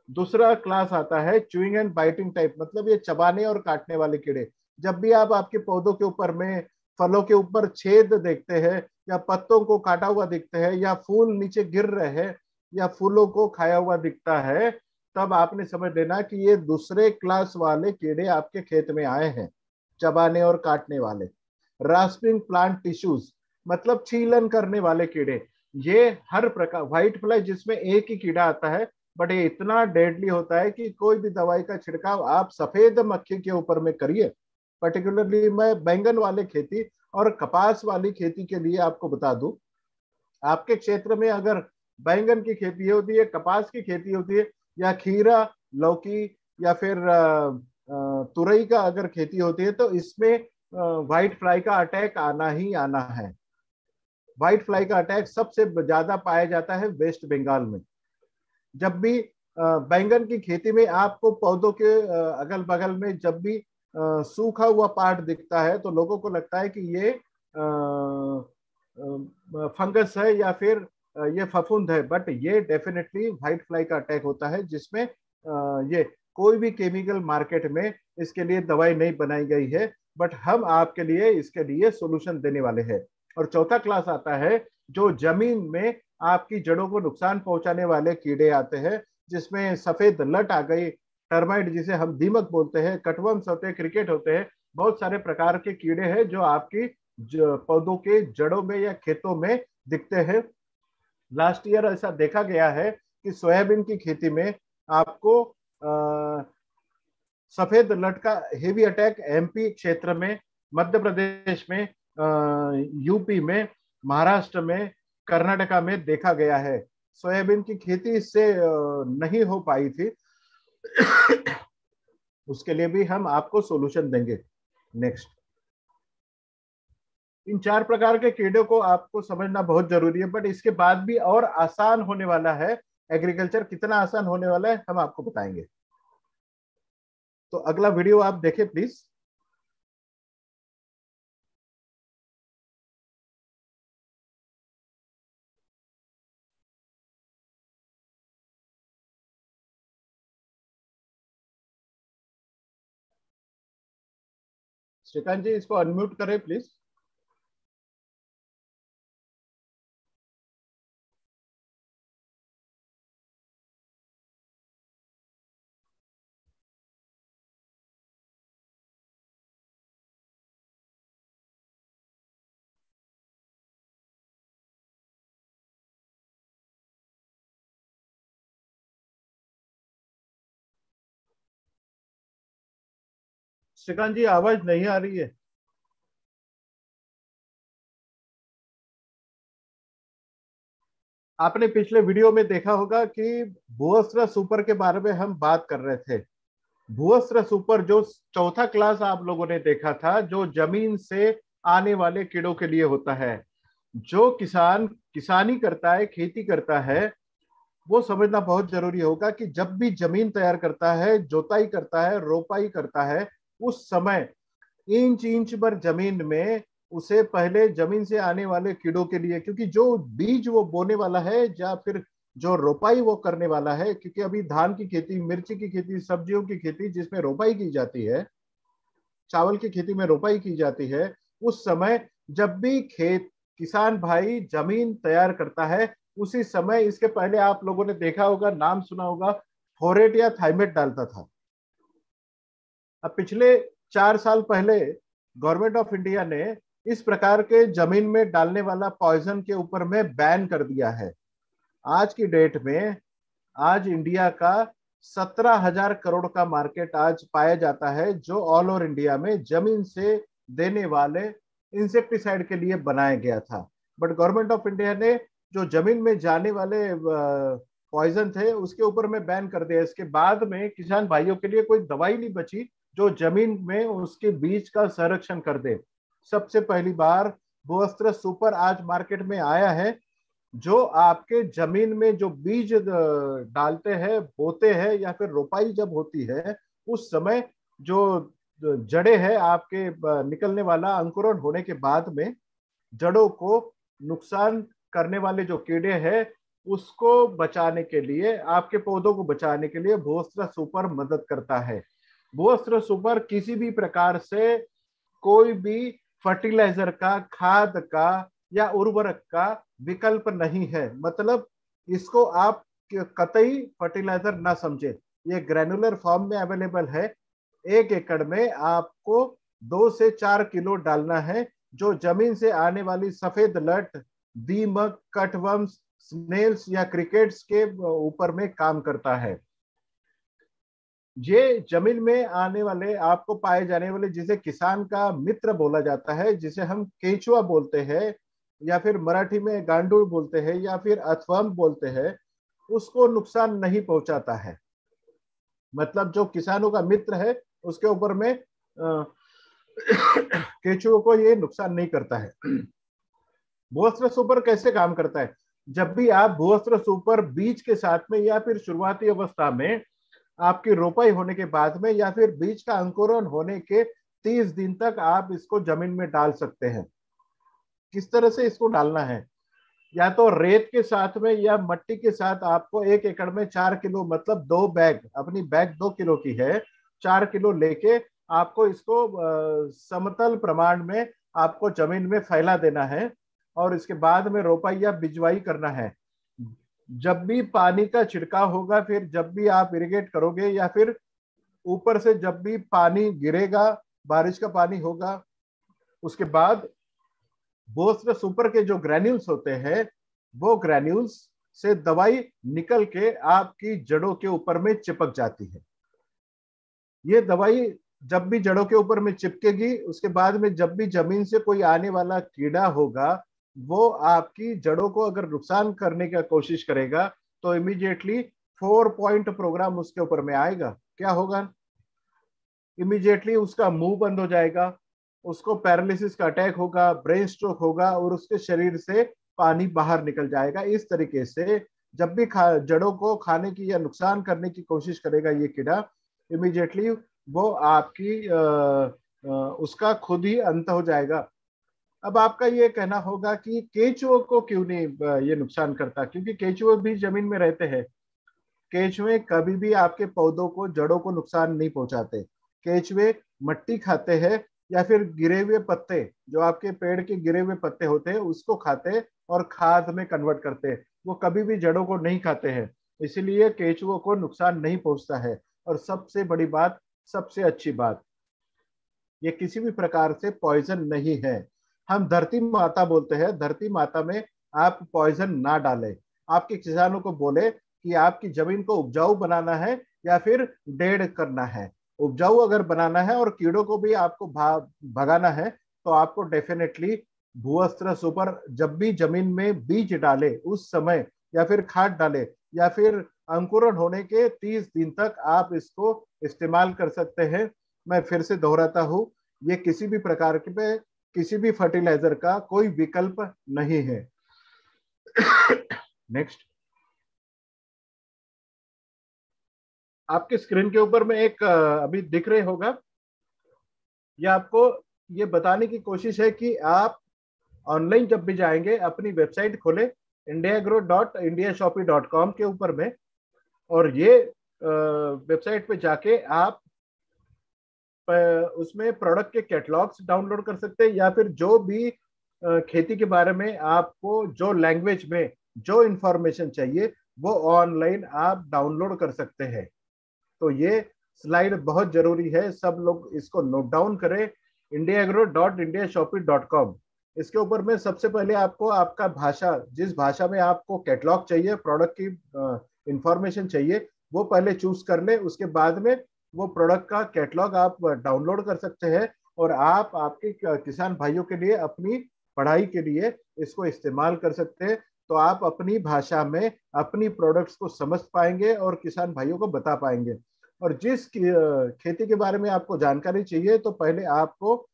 दूसरा क्लास आता है च्यूइंग एंड बाइटिंग टाइप, मतलब ये चबाने और काटने वाले कीड़े। जब भी आप आपके पौधों के ऊपर में, फलों के ऊपर छेद देखते हैं या पत्तों को काटा हुआ दिखते हैं या फूल नीचे गिर रहे हैं या फूलों को खाया हुआ दिखता है, तब आपने समझ लेना कि ये दूसरे क्लास वाले कीड़े आपके खेत में आए हैं, चबाने और काटने वाले। रास्पिंग प्लांट टिश्यूज, मतलब छीलन करने वाले कीड़े। ये हर प्रकार, व्हाइट फ्लाई जिसमें एक ही कीड़ा आता है, बट ये इतना डेडली होता है कि कोई भी दवाई का छिड़काव आप सफेद मक्खी के ऊपर में करिए। पर्टिकुलरली मैं बैंगन वाले खेती और कपास वाली खेती के लिए आपको बता दूं, आपके क्षेत्र में अगर बैंगन की खेती होती है, कपास की खेती होती है, या खीरा, लौकी या फिर तुरई का अगर खेती होती है, तो इसमें व्हाइट फ्लाई का अटैक आना ही आना है। व्हाइट फ्लाई का अटैक सबसे ज्यादा पाया जाता है वेस्ट बंगाल में। जब भी बैंगन की खेती में आपको पौधों के अगल बगल में जब भी सूखा हुआ पार्ट दिखता है, तो लोगों को लगता है कि ये फंगस है या फिर ये फफूंद है। बट ये डेफिनेटली व्हाइट फ्लाई का अटैक होता है, जिसमें ये कोई भी केमिकल मार्केट में इसके लिए दवाई नहीं बनाई गई है, बट हम आपके लिए इसके लिए सोल्यूशन देने वाले हैं। और चौथा क्लास आता है जो जमीन में आपकी जड़ों को नुकसान पहुंचाने वाले कीड़े आते हैं, जिसमें सफेद लट आ गई, टर्माइट जिसे हम दीमक बोलते हैं, कटवर्म्स होते हैं, क्रिकेट होते हैं, बहुत सारे प्रकार के कीड़े हैं जो आपकी पौधों के जड़ों में या खेतों में दिखते हैं। लास्ट ईयर ऐसा देखा गया है कि सोयाबीन की खेती में आपको सफेद लट का हेवी अटैक एमपी क्षेत्र में, मध्य प्रदेश में, यूपी में, महाराष्ट्र में, कर्नाटका में देखा गया है। सोयाबीन की खेती इससे नहीं हो पाई थी। उसके लिए भी हम आपको सॉल्यूशन देंगे। नेक्स्ट, इन 4 प्रकार के कीड़ों को आपको समझना बहुत जरूरी है, बट इसके बाद भी और आसान होने वाला है। एग्रीकल्चर कितना आसान होने वाला है हम आपको बताएंगे। तो अगला वीडियो आप देखें प्लीज। श्रीकांत जी, इसको अनम्यूट करें प्लीज। श्रीकांत जी, आवाज नहीं आ रही है। आपने पिछले वीडियो में देखा होगा कि भूअस्त्र सुपर के बारे में हम बात कर रहे थे। भूअस्त्र सुपर जो चौथा क्लास आप लोगों ने देखा था, जो जमीन से आने वाले कीड़ों के लिए होता है। जो किसान किसानी करता है, खेती करता है, वो समझना बहुत जरूरी होगा कि जब भी जमीन तैयार करता है, जोताई करता है, रोपाई करता है, उस समय इंच इंच भर जमीन में उसे पहले जमीन से आने वाले कीड़ों के लिए, क्योंकि जो बीज वो बोने वाला है या फिर जो रोपाई वो करने वाला है, क्योंकि अभी धान की खेती, मिर्ची की खेती, सब्जियों की खेती जिसमें रोपाई की जाती है, चावल की खेती में रोपाई की जाती है, उस समय जब भी खेत किसान भाई जमीन तैयार करता है, उसी समय इसके पहले आप लोगों ने देखा होगा, नाम सुना होगा, फोरेट या थाइमेट डालता था। अब पिछले 4 साल पहले गवर्नमेंट ऑफ इंडिया ने इस प्रकार के जमीन में डालने वाला पॉइजन के ऊपर में बैन कर दिया है। आज की डेट में आज इंडिया का 17,000 करोड़ का मार्केट आज पाया जाता है, जो ऑल ओवर इंडिया में जमीन से देने वाले इंसेक्टिसाइड के लिए बनाया गया था। बट गवर्नमेंट ऑफ इंडिया ने जो जमीन में जाने वाले पॉइजन थे उसके ऊपर में बैन कर दिया। इसके बाद में किसान भाइयों के लिए कोई दवाई नहीं बची जो जमीन में उसके बीज का संरक्षण कर दे। सबसे पहली बार भूअस्त्र सुपर आज मार्केट में आया है, जो आपके जमीन में जो बीज डालते हैं, बोते हैं, या फिर रोपाई जब होती है उस समय जो जड़े हैं आपके निकलने वाला अंकुरण होने के बाद में जड़ों को नुकसान करने वाले जो कीड़े हैं उसको बचाने के लिए, आपके पौधों को बचाने के लिए भूअस्त्र सुपर मदद करता है। भूअस्त्र सुपर किसी भी प्रकार से कोई भी फर्टिलाइजर का, खाद का या उर्वरक का विकल्प नहीं है। मतलब इसको आप कतई फर्टिलाइजर ना समझे, ये ग्रैनुलर फॉर्म में अवेलेबल है। 1 एकड़ में आपको 2 से 4 किलो डालना है, जो जमीन से आने वाली सफेद लट, दीमक, कटवर्म्स, स्नेल्स या क्रिकेट्स के ऊपर में काम करता है। ये जमीन में आने वाले, आपको पाए जाने वाले, जिसे किसान का मित्र बोला जाता है, जिसे हम केंचुआ बोलते हैं या फिर मराठी में गांडूळ बोलते हैं या फिर अथवम बोलते हैं, उसको नुकसान नहीं पहुंचाता है। मतलब जो किसानों का मित्र है उसके ऊपर में केंचुओं को ये नुकसान नहीं करता है। भूअस्त्र सुपर कैसे काम करता है? जब भी आप भूअस्त्र सुपर बीज के साथ में या फिर शुरुआती अवस्था में, आपकी रोपाई होने के बाद में, या फिर बीज का अंकुरण होने के 30 दिन तक आप इसको जमीन में डाल सकते हैं। किस तरह से इसको डालना है? या तो रेत के साथ में या मट्टी के साथ आपको 1 एकड़ में 4 किलो, मतलब 2 बैग, अपनी बैग 2 किलो की है, 4 किलो लेके आपको इसको समतल प्रमाण में आपको जमीन में फैला देना है और इसके बाद में रोपाई या बिजवाई करना है। जब भी पानी का छिड़काव होगा, फिर जब भी आप इरिगेट करोगे, या फिर ऊपर से जब भी पानी गिरेगा, बारिश का पानी होगा, उसके बाद बोस्टर सुपर के जो ग्रैन्यूल्स होते हैं, वो ग्रैन्यूल्स से दवाई निकल के आपकी जड़ों के ऊपर में चिपक जाती है। ये दवाई जब भी जड़ों के ऊपर में चिपकेगी, उसके बाद में जब भी जमीन से कोई आने वाला कीड़ा होगा, वो आपकी जड़ों को अगर नुकसान करने का कोशिश करेगा, तो इमीडिएटली 4 पॉइंट प्रोग्राम उसके ऊपर में आएगा। क्या होगा? इमीडिएटली उसका मुंह बंद हो जाएगा, उसको पैरालिसिस का अटैक होगा, ब्रेन स्ट्रोक होगा, और उसके शरीर से पानी बाहर निकल जाएगा। इस तरीके से जब भी जड़ों को खाने की या नुकसान करने की कोशिश करेगा ये कीड़ा, इमीडिएटली वो आपकी उसका खुद ही अंत हो जाएगा। अब आपका ये कहना होगा कि केंचुओं को क्यों नहीं ये नुकसान करता? क्योंकि केंचुए भी जमीन में रहते हैं। केंचुए कभी भी आपके पौधों को, जड़ों को नुकसान नहीं पहुंचाते। केंचुए मट्टी खाते हैं, या फिर गिरे हुए पत्ते, जो आपके पेड़ के गिरे हुए पत्ते होते हैं, उसको खाते और खाद में कन्वर्ट करते। वो कभी भी जड़ों को नहीं खाते हैं, इसलिए केंचुओं को नुकसान नहीं पहुंचता है। और सबसे बड़ी बात, सबसे अच्छी बात, ये किसी भी प्रकार से पॉइजन नहीं है। हम धरती माता बोलते हैं, धरती माता में आप पॉइजन ना डालें। आपके किसानों को बोले कि आपकी जमीन को उपजाऊ बनाना है या फिर डेढ़ करना है। उपजाऊ अगर बनाना है और कीड़ों को भी आपको भगाना है, तो आपको डेफिनेटली भूअस्त्र सुपर जब भी जमीन में बीज डाले उस समय, या फिर खाद डाले, या फिर अंकुरण होने के 30 दिन तक आप इसको इस्तेमाल कर सकते हैं। मैं फिर से दोहराता हूं, ये किसी भी प्रकार के किसी भी फर्टिलाइजर का कोई विकल्प नहीं है। नेक्स्ट, आपके स्क्रीन के ऊपर में एक अभी दिख रहे होगा, ये आपको ये बताने की कोशिश है कि आप ऑनलाइन जब भी जाएंगे, अपनी वेबसाइट खोले indiagro.indiashopee.com के ऊपर में, और ये वेबसाइट पे जाके आप उसमें प्रोडक्ट के कैटलॉग्स डाउनलोड कर सकते हैं, या फिर जो भी खेती के बारे में आपको जो लैंग्वेज में जो इंफॉर्मेशन चाहिए, वो ऑनलाइन आप डाउनलोड कर सकते हैं। तो ये स्लाइड बहुत जरूरी है, सब लोग इसको नोट डाउन करें। indiagro.indiashopee.com, इसके ऊपर में सबसे पहले आपको आपका भाषा, जिस भाषा में आपको कैटलॉग चाहिए, प्रोडक्ट की इंफॉर्मेशन चाहिए, वो पहले चूज कर ले। उसके बाद में वो प्रोडक्ट का कैटलॉग आप डाउनलोड कर सकते हैं, और आप आपके किसान भाइयों के लिए, अपनी पढ़ाई के लिए इसको इस्तेमाल कर सकते हैं। तो आप अपनी भाषा में अपनी प्रोडक्ट्स को समझ पाएंगे और किसान भाइयों को बता पाएंगे। और जिस खेती के बारे में आपको जानकारी चाहिए, तो पहले आपको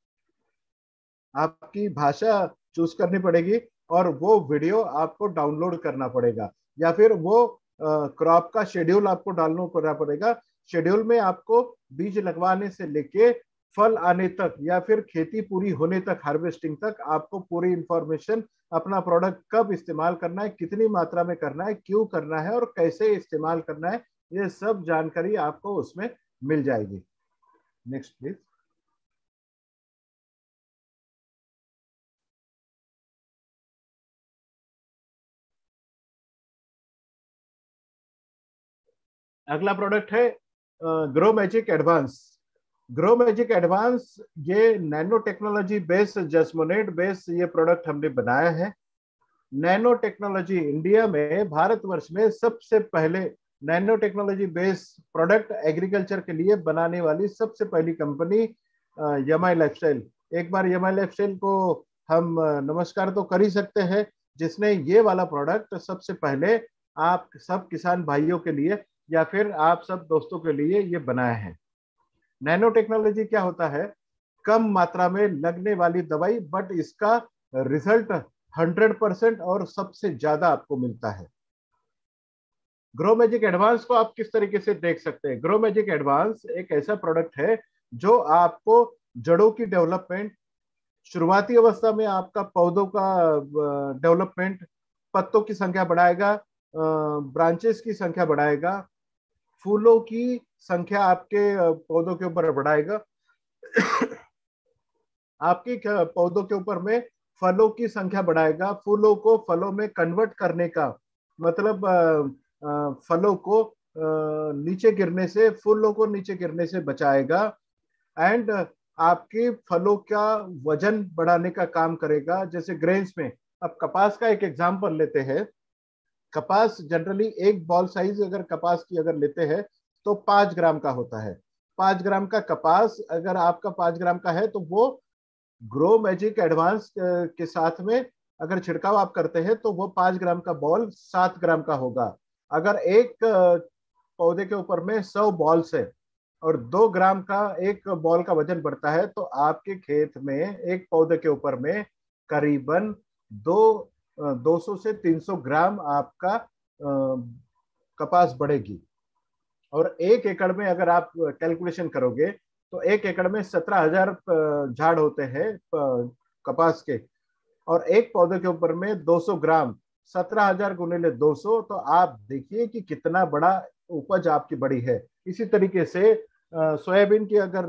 आपकी भाषा चूज करनी पड़ेगी, और वो वीडियो आपको डाउनलोड करना पड़ेगा, या फिर वो क्रॉप का शेड्यूल आपको करना पड़ेगा। शेड्यूल में आपको बीज लगवाने से लेके फल आने तक, या फिर खेती पूरी होने तक, हार्वेस्टिंग तक, आपको पूरी इंफॉर्मेशन, अपना प्रोडक्ट कब इस्तेमाल करना है, कितनी मात्रा में करना है, क्यों करना है, और कैसे इस्तेमाल करना है, ये सब जानकारी आपको उसमें मिल जाएगी। Next please. अगला प्रोडक्ट है grow magic advance. Grow magic advance ये नैनो टेक्नोलॉजी बेस्ड, जस्मोनेट बेस्ड ये प्रोडक्ट हमने बनाया है। नैनो टेक्नोलॉजी इंडिया में, भारतवर्ष में सबसे पहले nano technology based product agriculture के लिए बनाने वाली सबसे पहली कंपनी यमाई लाइफस्टाइल। एक बार यमाई लाइफस्टाइल को हम नमस्कार तो कर ही सकते हैं, जिसने ये वाला प्रोडक्ट सबसे पहले आप सब किसान भाइयों के लिए, या फिर आप सब दोस्तों के लिए ये बनाया है। नैनो टेक्नोलॉजी क्या होता है? कम मात्रा में लगने वाली दवाई, बट इसका रिजल्ट 100% और सबसे ज्यादा आपको मिलता है। ग्रो मैजिक एडवांस को आप किस तरीके से देख सकते हैं? ग्रो मैजिक एडवांस एक ऐसा प्रोडक्ट है जो आपको जड़ों की डेवलपमेंट, शुरुआती अवस्था में आपका पौधों का डेवलपमेंट, पत्तों की संख्या बढ़ाएगा, ब्रांचेस की संख्या बढ़ाएगा, फूलों की संख्या आपके पौधों के ऊपर बढ़ाएगा, आपके पौधों के ऊपर में फलों की संख्या बढ़ाएगा, फूलों को फलों में कन्वर्ट करने का मतलब फलों को नीचे गिरने से, फूलों को नीचे गिरने से बचाएगा। एंड आपके फलों का वजन बढ़ाने का काम करेगा। जैसे ग्रेन्स में, अब कपास का एक एग्जांपल लेते हैं। कपास जनरली एक बॉल साइज अगर कपास की अगर लेते हैं तो 5 ग्राम का होता है। 5 ग्राम का कपास अगर आपका 5 ग्राम का है तो वो ग्रो मैजिक एडवांस के साथ में अगर छिड़काव आप करते हैं तो वो 5 ग्राम का बॉल 7 ग्राम का होगा। अगर एक पौधे के ऊपर में 100 बॉल्स है और 2 ग्राम का एक बॉल का वजन बढ़ता है तो आपके खेत में एक पौधे के ऊपर में करीबन 200 से 300 ग्राम आपका कपास बढ़ेगी। और 1 एकड़ में अगर आप कैलकुलेशन करोगे तो 1 एकड़ में 17,000 झाड़ होते हैं कपास के, और एक पौधे के ऊपर में 200 ग्राम, 17,000 गुणिले 200, तो आप देखिए कि कितना बड़ा उपज आपकी बड़ी है। इसी तरीके से सोयाबीन की अगर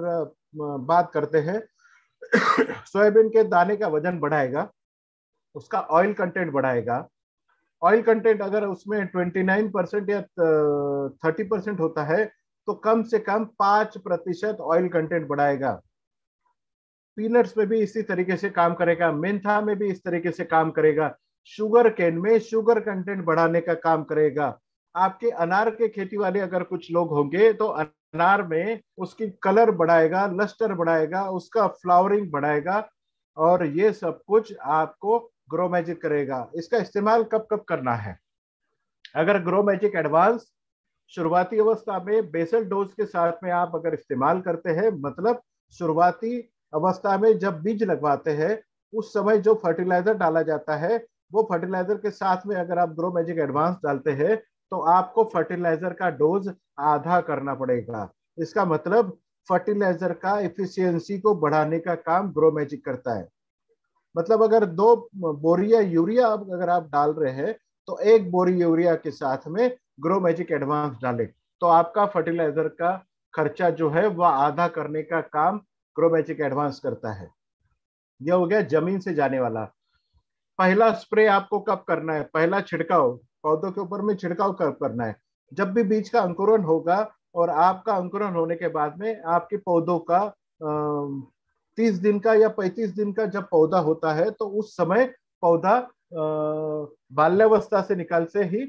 बात करते हैं सोयाबीन के दाने का वजन बढ़ाएगा, उसका ऑयल कंटेंट बढ़ाएगा। ऑयल कंटेंट अगर उसमें 29% या 30% होता है तो कम से कम 5% ऑयल कंटेंट बढ़ाएगा। पीनट्स में भी इसी तरीके से काम करेगा, मेंथा में भी इस तरीके से काम करेगा, शुगर केन में शुगर कंटेंट बढ़ाने का काम करेगा। आपके अनार के खेती वाले अगर कुछ लोग होंगे तो अनार में उसकी कलर बढ़ाएगा, लस्टर बढ़ाएगा, उसका फ्लावरिंग बढ़ाएगा, और ये सब कुछ आपको ग्रो मैजिक करेगा। इसका इस्तेमाल कब कब करना है? अगर ग्रो मैजिक एडवांस शुरुआती अवस्था में बेसल डोज के साथ में आप अगर इस्तेमाल करते हैं, मतलब शुरुआती अवस्था में जब बीज लगवाते हैं उस समय जो फर्टिलाइजर डाला जाता है वो फर्टिलाइजर के साथ में अगर आप ग्रो मैजिक एडवांस डालते हैं तो आपको फर्टिलाइजर का डोज आधा करना पड़ेगा। इसका मतलब फर्टिलाइजर का इफिशियंसी को बढ़ाने का काम ग्रो मैजिक करता है। मतलब अगर 2 बोरिया यूरिया अगर आप डाल रहे हैं तो 1 बोरी यूरिया के साथ में ग्रो मैजिक एडवांस डालें तो आपका फर्टिलाइजर का खर्चा जो है वह आधा करने का काम ग्रो मैजिक एडवांस करता है। यह हो गया जमीन से जाने वाला। पहला स्प्रे आपको कब करना है? पहला छिड़काव पौधों के ऊपर में छिड़काव कब करना है? जब भी बीज का अंकुरण होगा, और आपका अंकुरण होने के बाद में आपके पौधों का 30 दिन का या 35 दिन का जब पौधा होता है तो उस समय पौधा बाल्यावस्था से निकाल से ही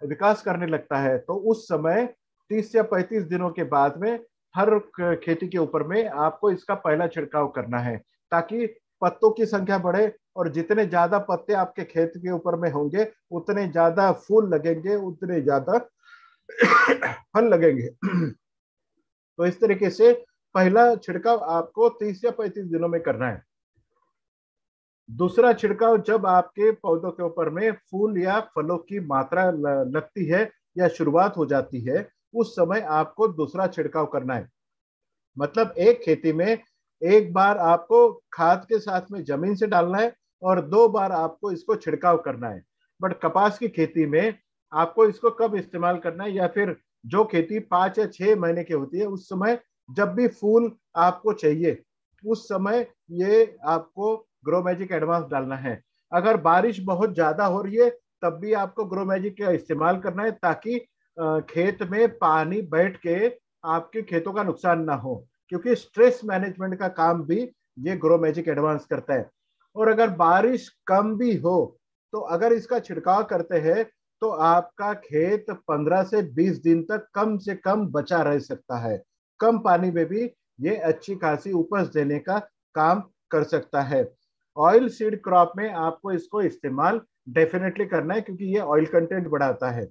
विकास करने लगता है। तो उस समय 30 या 35 दिनों के बाद में हर खेती के ऊपर में आपको इसका पहला छिड़काव करना है, ताकि पत्तों की संख्या बढ़े, और जितने ज्यादा पत्ते आपके खेत के ऊपर में होंगे उतने ज्यादा फूल लगेंगे, उतने ज्यादा फल लगेंगे। तो इस तरीके से पहला छिड़काव आपको 30 या 35 दिनों में करना है। दूसरा छिड़काव जब आपके पौधों के ऊपर में फूल या फलों की मात्रा लगती है या शुरुआत हो जाती है, उस समय आपको दूसरा छिड़काव करना है। मतलब एक खेती में एक बार आपको खाद के साथ में जमीन से डालना है और 2 बार आपको इसको छिड़काव करना है। बट कपास की खेती में आपको इसको कब इस्तेमाल करना है, या फिर जो खेती 5 या 6 महीने की होती है उस समय जब भी फूल आपको चाहिए उस समय ये आपको ग्रो मैजिक एडवांस डालना है। अगर बारिश बहुत ज्यादा हो रही है तब भी आपको ग्रो मैजिक का इस्तेमाल करना है, ताकि खेत में पानी बैठ के आपके खेतों का नुकसान ना हो, क्योंकि स्ट्रेस मैनेजमेंट का काम भी ये ग्रो मैजिक एडवांस करता है। और अगर बारिश कम भी हो तो अगर इसका छिड़काव करते हैं तो आपका खेत 15 से 20 दिन तक कम से कम बचा रह सकता है। कम पानी में भी ये अच्छी खासी उपज देने का काम कर सकता है। ऑयल सीड क्रॉप में आपको इसको इस्तेमाल डेफिनेटली करना है, क्योंकि ये ऑयल कंटेंट बढ़ाता है।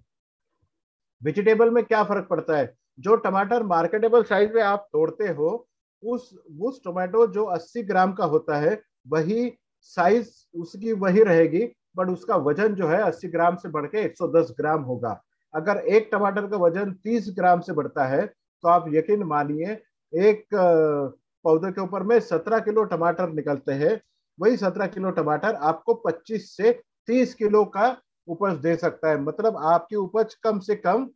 वेजिटेबल में क्या फर्क पड़ता है? जो टमाटर मार्केटेबल साइज में आप तोड़ते हो उस टोमेटो जो 80 ग्राम का होता है वही साइज उसकी वही रहेगी, बट उसका वजन जो है 80 ग्राम से बढ़ के 110 ग्राम होगा। अगर एक टमाटर का वजन 30 ग्राम से बढ़ता है तो आप यकीन मानिए एक पौधे के ऊपर में 17 किलो टमाटर निकलते हैं। वही 17 किलो टमाटर आपको 25 से 30 किलो का उपज दे सकता है। मतलब आपकी उपज कम से कम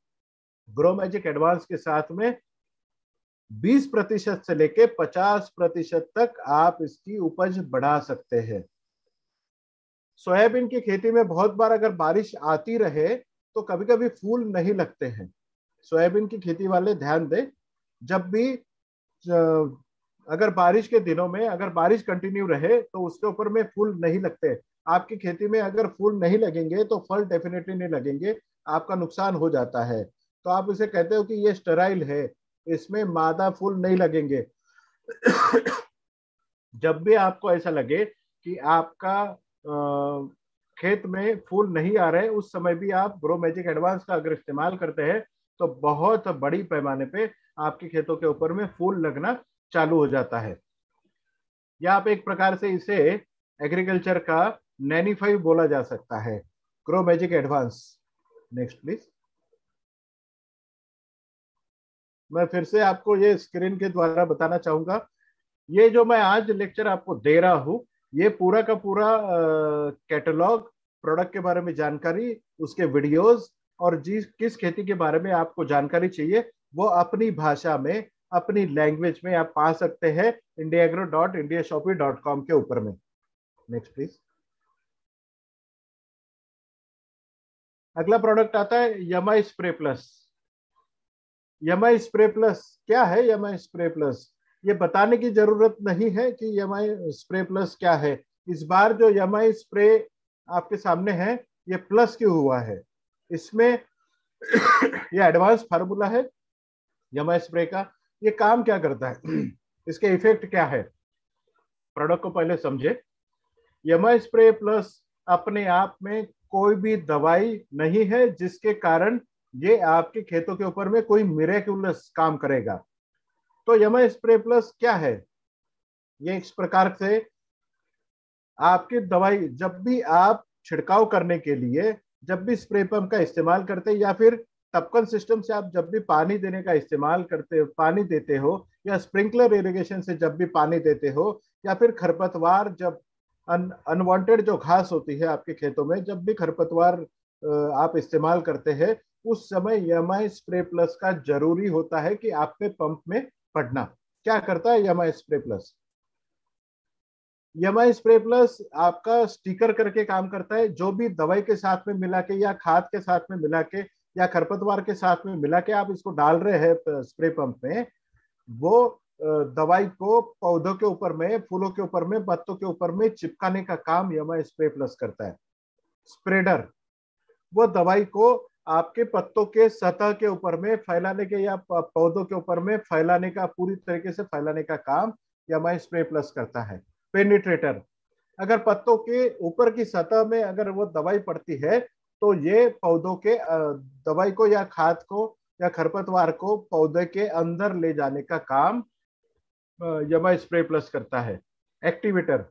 ग्रो मैजिक एडवांस के साथ में 20% से लेके 50% तक आप इसकी उपज बढ़ा सकते हैं। सोयाबीन की खेती में बहुत बार अगर बारिश आती रहे तो कभी कभी फूल नहीं लगते हैं। सोयाबीन की खेती वाले ध्यान दें, जब भी अगर बारिश के दिनों में अगर बारिश कंटिन्यू रहे तो उसके ऊपर में फूल नहीं लगते। आपकी खेती में अगर फूल नहीं लगेंगे तो फल डेफिनेटली नहीं लगेंगे, आपका नुकसान हो जाता है। तो आप इसे कहते हो कि ये स्टेराइल है, इसमें मादा फूल नहीं लगेंगे। जब भी आपको ऐसा लगे कि आपका खेत में फूल नहीं आ रहे, उस समय भी आप ग्रो मैजिक एडवांस का अगर इस्तेमाल करते हैं तो बहुत बड़ी पैमाने पे आपके खेतों के ऊपर में फूल लगना चालू हो जाता है। या आप एक प्रकार से इसे एग्रीकल्चर का नैनीफाइव बोला जा सकता है, grow magic advance. Next please. मैं फिर से आपको ये स्क्रीन के द्वारा बताना चाहूंगा, ये जो मैं आज लेक्चर आपको दे रहा हूँ, ये पूरा का पूरा कैटलॉग, प्रोडक्ट के बारे में जानकारी, उसके वीडियोस, और जिस किस खेती के बारे में आपको जानकारी चाहिए वो अपनी भाषा में, अपनी लैंग्वेज में आप पा सकते हैं indiagro.indiashopee.com के ऊपर में। Next please. अगला प्रोडक्ट आता है Yamai spray plus. Yamai spray plus क्या है? यमाई स्प्रे प्लस ये बताने की जरूरत नहीं है कि यमाई स्प्रे प्लस क्या है। इस बार जो यमाई स्प्रे आपके सामने है ये प्लस क्यों हुआ है? इसमें ये एडवांस फार्मूला है यमाई स्प्रे का। ये काम क्या करता है, इसके इफेक्ट क्या है, प्रोडक्ट को पहले समझे। यमाई स्प्रे प्लस अपने आप में कोई भी दवाई नहीं है जिसके कारण ये आपके खेतों के ऊपर में कोई मिरेक्युलस काम करेगा। तो यमाई स्प्रे प्लस क्या है? ये इस प्रकार से आपकी दवाई जब भी आप छिड़काव करने के लिए, जब भी स्प्रे पंप का इस्तेमाल करते हैं या फिर टपकन सिस्टम से आप जब भी पानी देने का इस्तेमाल करते, पानी देते हो, या स्प्रिंकलर इरिगेशन से जब भी पानी देते हो, या फिर खरपतवार जब अनवांटेड जो घास होती है आपके खेतों में, जब भी खरपतवार आप इस्तेमाल करते हैं, उस समय यमाई स्प्रे प्लस का जरूरी होता है कि आप पे पंप में पड़ना। क्या करता है Yamai spray plus? Yamai spray plus आपका स्टिकर करके काम करता है। जो भी दवाई के साथ में मिला के या खाद के साथ में मिला के या खरपतवार के साथ में मिला के आप इसको डाल रहे हैं स्प्रे पंप में, वो दवाई को पौधों के ऊपर में, फूलों के ऊपर में, पत्तों के ऊपर में चिपकाने का काम यमाई स्प्रे प्लस करता है। स्प्रेडर वो दवाई को आपके पत्तों के सतह के ऊपर में फैलाने के या पौधों के ऊपर में फैलाने का, पूरी तरीके से फैलाने का काम यमाई स्प्रे प्लस करता है। पेनिट्रेटर, अगर पत्तों के ऊपर की सतह में अगर वो दवाई पड़ती है तो ये पौधों के दवाई को या खाद को या खरपतवार को पौधे के अंदर ले जाने का काम यमाई स्प्रे प्लस करता है। एक्टिवेटर,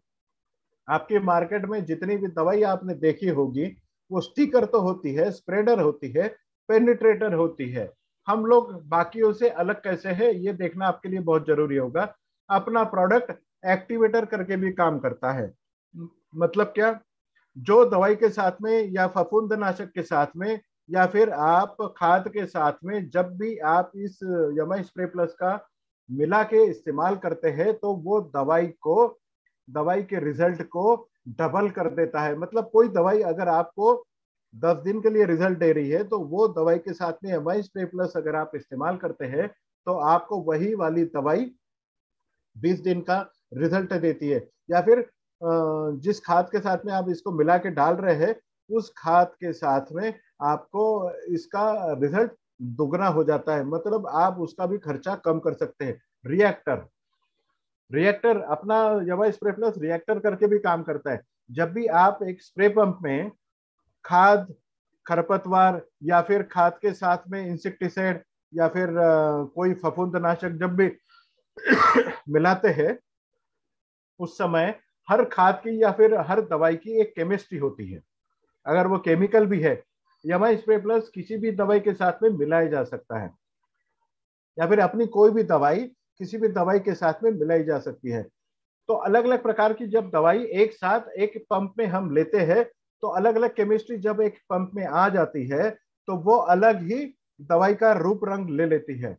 आपके मार्केट में जितनी भी दवाई आपने देखी होगी वो स्टिकर तो होती है, स्प्रेडर होती है, पेनिट्रेटर होती है। हम लोग बाकियों से अलग कैसे है ये देखना आपके लिए बहुत जरूरी होगा। अपना प्रोडक्ट एक्टिवेटर करके भी काम करता है। मतलब क्या? जो दवाई के साथ में या फफूंदनाशक के साथ में या फिर आप खाद के साथ में जब भी आप इस यमाई स्प्रे प्लस का मिला के इस्तेमाल करते हैं तो वो दवाई के रिजल्ट को डबल कर देता है। मतलब कोई दवाई अगर आपको 10 दिन के लिए रिजल्ट दे रही है तो वो दवाई के साथ में यमाई स्प्रे प्लस अगर आप इस्तेमाल करते हैं तो आपको वही वाली दवाई 20 दिन का रिजल्ट देती है। या फिर जिस खाद के साथ में आप इसको मिला के डाल रहे हैं उस खाद के साथ में आपको इसका रिजल्ट दुगना हो जाता है। मतलब आप उसका भी खर्चा कम कर सकते हैं। रिएक्टर अपना यमाई स्प्रे प्लस रिएक्टर करके भी काम करता है। जब भी आप एक स्प्रे पंप में खाद, खरपतवार या फिर खाद के साथ में इंसेक्टिसाइड या फिर कोई फफूंदनाशक जब भी मिलाते हैं उस समय हर खाद की या फिर हर दवाई की एक केमिस्ट्री होती है। अगर वो केमिकल भी है, यमाई स्प्रे प्लस किसी भी दवाई के साथ में मिलाया जा सकता है, या फिर अपनी कोई भी दवाई किसी भी दवाई के साथ में मिलाई जा सकती है। तो अलग अलग प्रकार की जब दवाई एक साथ एक पंप में हम लेते हैं तो अलग अलग केमिस्ट्री जब एक पंप में आ जाती है तो वो अलग ही दवाई का रूप रंग ले लेती है।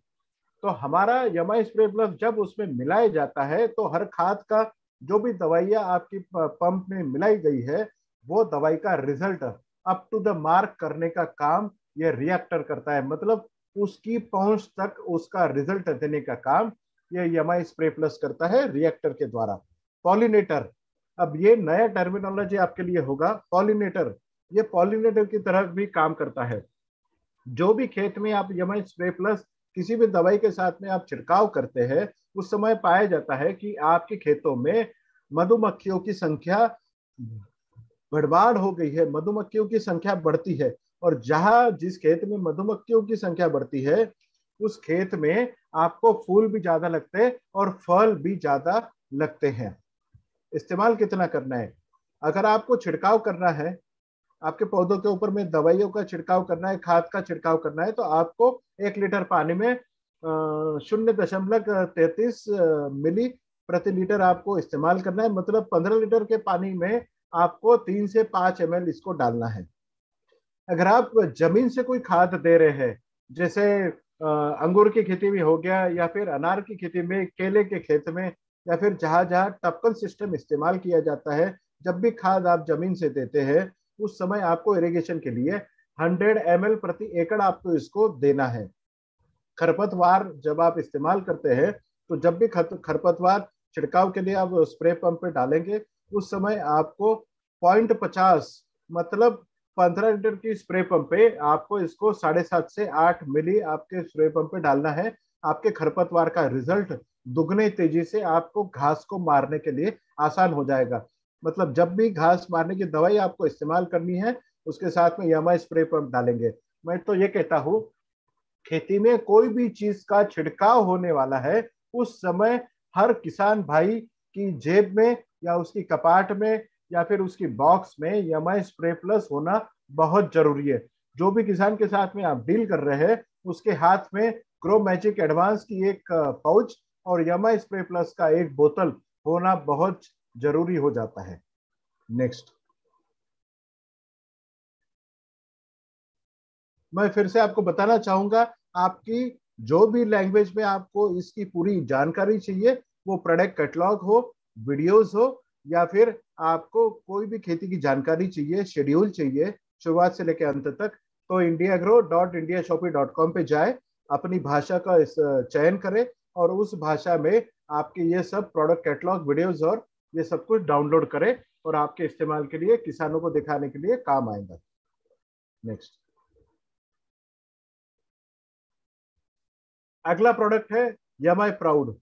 तो हमारा यमाई स्प्रे प्लस जब उसमें मिलाया जाता है तो हर खाद का जो भी दवाइयां आपकी पंप में मिलाई गई है वो दवाई का result up to the mark करने का काम ये रिएक्टर करता है, मतलब उसकी पहुंच तक उसका रिजल्ट देने का काम ये यमाई स्प्रे प्लस करता है रिएक्टर के द्वारा। पॉलिनेटर, अब ये नया टर्मिनोलॉजी आपके लिए होगा। पॉलिनेटर, ये पॉलिनेटर की तरह भी काम करता है। जो भी खेत में आप यमाई स्प्रे प्लस किसी भी दवाई के साथ में आप छिड़काव करते हैं, उस समय पाया जाता है कि आपके खेतों में मधुमक्खियों की संख्या बढ़बाढ़ हो गई है, मधुमक्खियों की संख्या बढ़ती है। और जहां जिस खेत में मधुमक्खियों की संख्या बढ़ती है, उस खेत में आपको फूल भी ज्यादा लगते हैं और फल भी ज्यादा लगते हैं। इस्तेमाल कितना करना है? अगर आपको छिड़काव करना है, आपके पौधों के ऊपर में दवाइयों का छिड़काव करना है, खाद का छिड़काव करना है, तो आपको 1 लीटर पानी में 0.33 मिली प्रति लीटर आपको इस्तेमाल करना है। मतलब 15 लीटर के पानी में आपको 3 से 5 ml इसको डालना है। अगर आप जमीन से कोई खाद दे रहे हैं, जैसे अंगूर की खेती में हो गया, या फिर अनार की खेती में, केले के खेत में, या फिर जहां जहां टपकन सिस्टम इस्तेमाल किया जाता है, जब भी खाद आप जमीन से देते हैं, उस समय आपको इरिगेशन के लिए 100 ml प्रति एकड़ आपको इसको देना है। खरपतवार जब आप इस्तेमाल करते हैं, तो जब भी खरपतवार छिड़काव के लिए आप स्प्रे पंप पे डालेंगे, उस समय आपको 0.50 मतलब 15 लीटर की स्प्रे पंप पे आपको इसको 7.5 से 8 मिली आपके स्प्रे पंप पे डालना है। आपके खरपतवार का रिजल्ट दुगने तेजी से आपको घास को मारने के लिए आसान हो जाएगा। मतलब जब भी घास मारने की दवाई आपको इस्तेमाल करनी है, उसके साथ में यमाई स्प्रे पंप डालेंगे। मैं तो ये कहता हूँ, खेती में कोई भी चीज का छिड़काव होने वाला है, उस समय हर किसान भाई की जेब में या उसकी कपाट में या फिर उसकी बॉक्स में यमाई स्प्रे प्लस होना बहुत जरूरी है। जो भी किसान के साथ में आप डील कर रहे हैं, उसके हाथ में ग्रो मैजिक एडवांस की एक पाउच और यमाई स्प्रे प्लस का एक बोतल होना बहुत जरूरी हो जाता है। नेक्स्ट, मैं फिर से आपको बताना चाहूंगा, आपकी जो भी लैंग्वेज में आपको इसकी पूरी जानकारी चाहिए, वो प्रोडक्ट कैटलॉग हो, वीडियोस हो, या फिर आपको कोई भी खेती की जानकारी चाहिए, शेड्यूल चाहिए शुरुआत से लेकर अंत तक, तो indiagro.indiashopee.com पे जाए, अपनी भाषा का चयन करें और उस भाषा में आपके ये सब प्रोडक्ट कैटलॉग, वीडियोस और ये सब कुछ डाउनलोड करें और आपके इस्तेमाल के लिए, किसानों को दिखाने के लिए काम आएगा। नेक्स्ट, अगला प्रोडक्ट है यमाई प्राउड।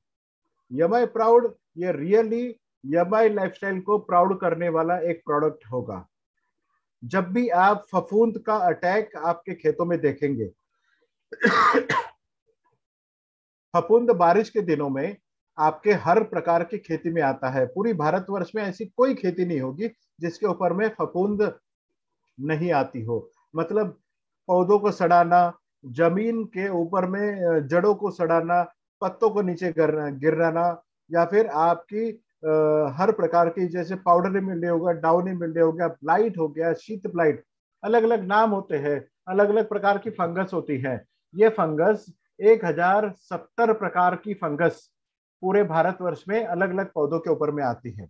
यमाई प्राउड ये रियली यमाई लाइफस्टाइल को प्राउड करने वाला एक प्रोडक्ट होगा। जब भी आप फफूंद का अटैक आपके खेतों में देखेंगे, फफूंद बारिश के दिनों में आपके हर प्रकार की खेती में आता है। पूरी भारतवर्ष में ऐसी कोई खेती नहीं होगी जिसके ऊपर में फफूंद नहीं आती हो। मतलब पौधों को सड़ाना, जमीन के ऊपर में जड़ों को सड़ाना, पत्तों को नीचे गिराना, या फिर आपकी हर प्रकार की, जैसे पाउडरी मिल्ड्यू होगा, डाउनी मिल्ड्यू हो गया, ब्लाइट हो गया, शीत ब्लाइट, अलग अलग नाम होते हैं, अलग अलग प्रकार की फंगस होती है। ये फंगस 1070 प्रकार की फंगस पूरे भारतवर्ष में अलग अलग पौधों के ऊपर में आती है।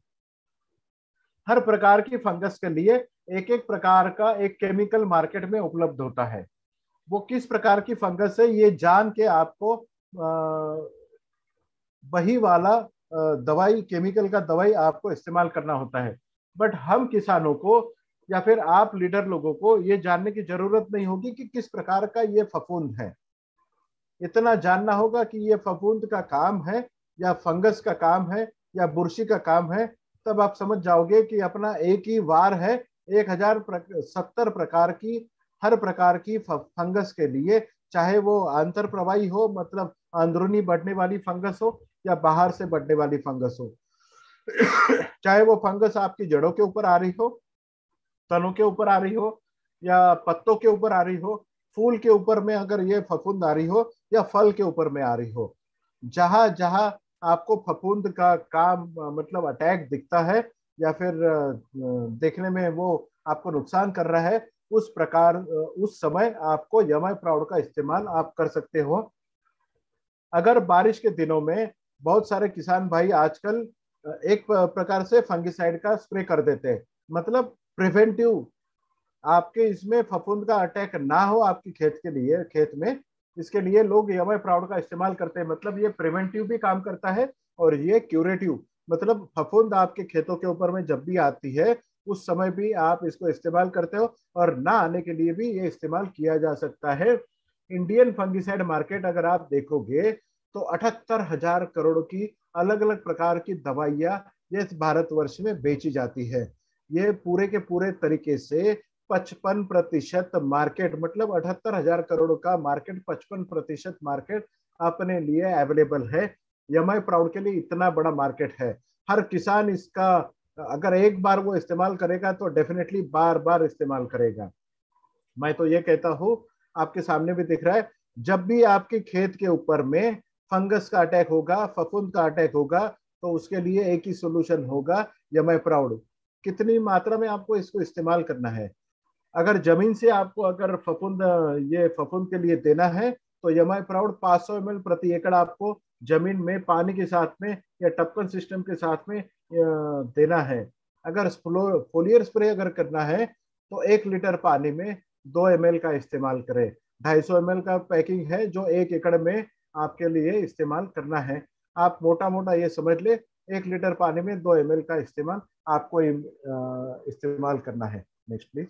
हर प्रकार की फंगस के लिए एक एक प्रकार का एक केमिकल मार्केट में उपलब्ध होता है। वो किस प्रकार की फंगस है ये जान के आपको वही वाला दवाई, केमिकल का दवाई आपको इस्तेमाल करना होता है। बट हम किसानों को या फिर आप लीडर लोगों को ये जानने की जरूरत नहीं होगी कि किस प्रकार का ये फफूंद है। इतना जानना होगा कि ये फफूंद का काम है या फंगस का काम है या बुरशी का काम है, तब आप समझ जाओगे कि अपना एक ही वार है 1070 प्रकार की, हर प्रकार की फंगस के लिए, चाहे वो आंतर प्रवाही हो, मतलब अंदरूनी बढ़ने वाली फंगस हो, या बाहर से बढ़ने वाली फंगस हो। चाहे वो फंगस आपकी जड़ों के ऊपर आ रही हो, तनों के ऊपर आ रही हो, या पत्तों के ऊपर आ रही हो, फूल के ऊपर में अगर ये फफूंद आ रही हो, या फल के ऊपर में आ रही हो, जहां जहां आपको फफूंद का काम मतलब अटैक दिखता है या फिर देखने में वो आपको नुकसान कर रहा है, उस प्रकार उस समय आपको यमाई प्राउड का इस्तेमाल आप कर सकते हो। अगर बारिश के दिनों में बहुत सारे किसान भाई आजकल एक प्रकार से फंगिसाइड का स्प्रे कर देते हैं, मतलब प्रिवेंटिव, आपके इसमें फफूंद का अटैक ना हो आपकी खेत के लिए, खेत में, इसके लिए लोग यमाई प्राउड का इस्तेमाल करते हैं। मतलब ये प्रिवेंटिव भी काम करता है और ये क्यूरेटिव, मतलब फफूंद आपके खेतों के ऊपर में जब भी आती है उस समय भी आप इसको इस्तेमाल करते हो, और ना आने के लिए भी ये इस्तेमाल किया जा सकता है। इंडियन फंगिसाइड मार्केट अगर आप देखोगे तो 78,000 करोड़ की अलग अलग प्रकार की दवाइयां ये भारतवर्ष में बेची जाती है। ये पूरे के पूरे तरीके से 55% मार्केट, मतलब 78,000 करोड़ का मार्केट, 55% मार्केट अपने लिए अवेलेबल है। यमाई प्राउड के लिए इतना बड़ा मार्केट है। हर किसान इसका अगर एक बार वो इस्तेमाल करेगा तो डेफिनेटली बार बार इस्तेमाल करेगा। मैं तो ये कहता हूँ, आपके सामने भी दिख रहा है, जब भी आपके खेत के ऊपर में फंगस का अटैक होगा, फफूंद का अटैक होगा, तो उसके लिए एक ही सोल्यूशन होगा, यमाई प्राउड। कितनी मात्रा में आपको इसको इस्तेमाल करना है? अगर जमीन से आपको अगर फफूंद, ये फफूंद के लिए देना है तो यमाई प्राउड 500 ml प्रति एकड़ आपको जमीन में पानी के साथ में या टपकन सिस्टम के साथ में देना है। अगर फोलियर स्प्रे अगर करना है तो 1 लीटर पानी में 2 ml का इस्तेमाल करें। 250 ml का पैकिंग है जो 1 एकड़ में आपके लिए इस्तेमाल करना है। आप मोटा मोटा ये समझ ले, 1 लीटर पानी में 2 ml का इस्तेमाल आपको इस्तेमाल करना है। Next please.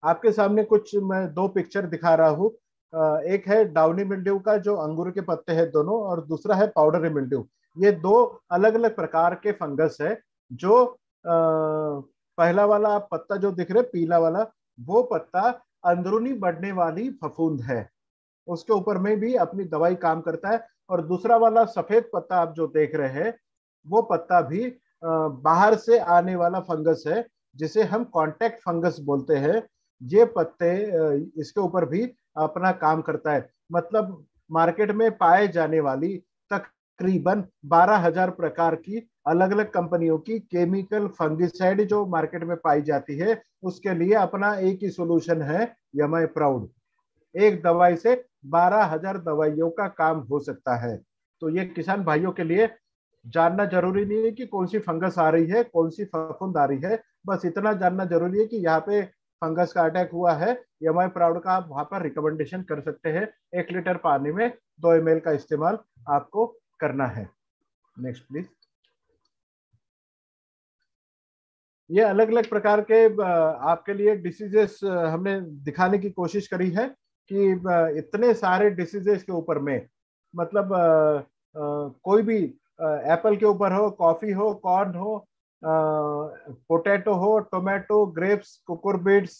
आपके सामने कुछ मैं दो पिक्चर दिखा रहा हूँ। एक है डाउनी मिल्ड्यू का जो अंगूर के पत्ते हैं दोनों, और दूसरा है पाउडरी मिल्ड्यू। ये दो अलग अलग प्रकार के फंगस है। जो पहला वाला आप पत्ता जो दिख रहे पीला वाला, वो पत्ता अंदरूनी बढ़ने वाली फफूंद है, उसके ऊपर में भी अपनी दवाई काम करता है। और दूसरा वाला सफेद पत्ता आप जो देख रहे हैं, वो पत्ता भी बाहर से आने वाला फंगस है, जिसे हम कॉन्टैक्ट फंगस बोलते हैं। ये पत्ते इसके ऊपर भी अपना काम करता है। मतलब मार्केट में पाए जाने वाली तकरीबन 12,000 प्रकार की अलग अलग कंपनियों की केमिकल फंगिसाइड जो मार्केट में पाई जाती है, उसके लिए अपना एक ही सोल्यूशन है, यमाई प्राउड। एक दवाई से 12,000 दवाइयों का काम हो सकता है। तो ये किसान भाइयों के लिए जानना जरूरी नहीं है कि कौन सी फंगस आ रही है, कौन सी फफूंद आ रही है। बस इतना जानना जरूरी है कि यहाँ पे फंगस का अटैक हुआ है, यमाई प्राउड का आप वहां पर रिकमेंडेशन कर सकते हैं। 1 लीटर पानी में 2 ml का इस्तेमाल आपको करना है। Next please. ये अलग अलग प्रकार के आपके लिए डिसीजेस हमने दिखाने की कोशिश करी है कि इतने सारे डिसीजेस के ऊपर में, मतलब कोई भी एप्पल के ऊपर हो, कॉफी हो, कॉर्न हो, पोटैटो हो, टोमेटो, ग्रेप्स, कुकुरबिट्स,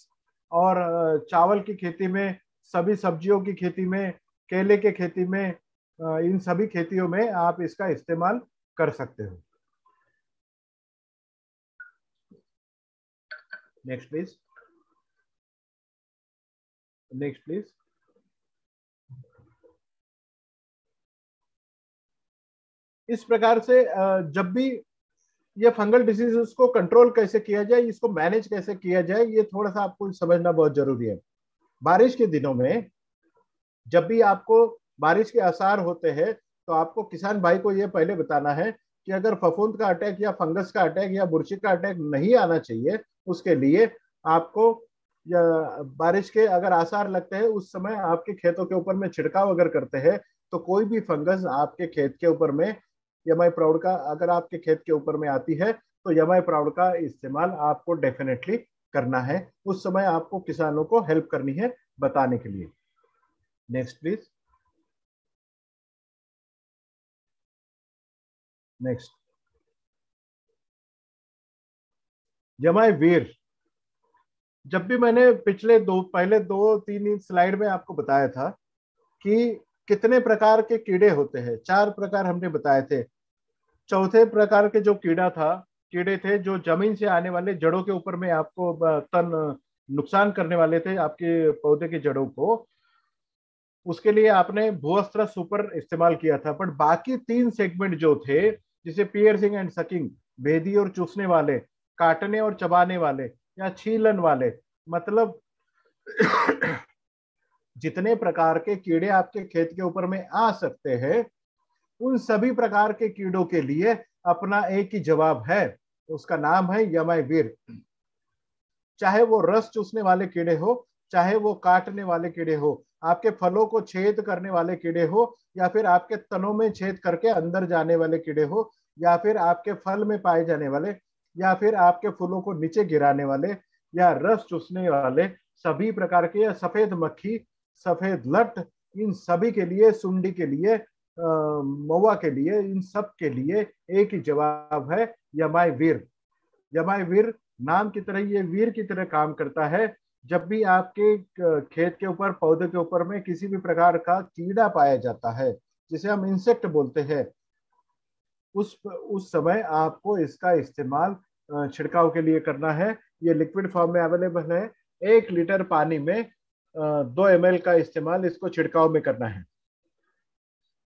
और चावल की खेती में, सभी सब्जियों की खेती में, केले के खेती में, इन सभी खेतियों में आप इसका इस्तेमाल कर सकते हो। Next please. Next please. इस प्रकार से जब भी ये फंगल डिसीज को कंट्रोल कैसे किया जाए, इसको मैनेज कैसे किया जाए, ये थोड़ा सा आपको समझना बहुत जरूरी है। बारिश के दिनों में जब भी आपको बारिश के आसार होते हैं, तो आपको किसान भाई को ये पहले बताना है कि अगर फफूंद का अटैक या फंगस का अटैक या बुरशी का अटैक नहीं आना चाहिए, उसके लिए आपको या बारिश के अगर आसार लगते हैं, उस समय आपके खेतों के ऊपर में छिड़काव अगर करते हैं, तो कोई भी फंगस आपके खेत के ऊपर में यमाई प्राउड का अगर आपके खेत के ऊपर में आती है, तो यमाई प्राउड का इस्तेमाल आपको डेफिनेटली करना है। उस समय आपको किसानों को हेल्प करनी है बताने के लिए। Next please. नेक्स्ट। यमाई वीर। जब भी मैंने पहले दो तीन स्लाइड में आपको बताया था कि कितने प्रकार के कीड़े होते हैं, 4 प्रकार हमने बताए थे। चौथे प्रकार के जो कीड़े थे जो जमीन से आने वाले जड़ों के ऊपर में आपको तन नुकसान करने वाले थे आपके पौधे की जड़ों को, उसके लिए आपने भूअस्त्र सुपर इस्तेमाल किया था। पर बाकी 3 सेगमेंट जो थे, जिसे पियर्सिंग एंड सकिंग, भेदी और चूसने वाले, काटने और चबाने वाले, या छीलन वाले, मतलब जितने प्रकार के कीड़े आपके खेत के ऊपर में आ सकते हैं, उन सभी प्रकार के कीड़ों के लिए अपना एक ही जवाब है, उसका नाम है यमाई वीर। चाहे वो रस चूसने वाले कीड़े हो, चाहे वो काटने वाले कीड़े हो, आपके फलों को छेद करने वाले कीड़े हो, या फिर आपके तनों में छेद करके अंदर जाने वाले कीड़े हो, या फिर आपके फल में पाए जाने वाले, या फिर आपके फूलों को नीचे गिराने वाले, या रस चूसने वाले सभी प्रकार के, या सफेद मक्खी, सफेद लट, इन सभी के लिए, सुंडी के लिए, महुआ के लिए, इन सब के लिए एक ही जवाब है, यमाई वीर। यमाई वीर नाम की तरह ये वीर की तरह काम करता है। जब भी आपके खेत के ऊपर, पौधे के ऊपर में किसी भी प्रकार का कीड़ा पाया जाता है, जिसे हम इंसेक्ट बोलते हैं, उस समय आपको इसका इस्तेमाल छिड़काव के लिए करना है। ये लिक्विड फॉर्म में अवेलेबल है। 1 लीटर पानी में 2 ml का इस्तेमाल इसको छिड़काव में करना है।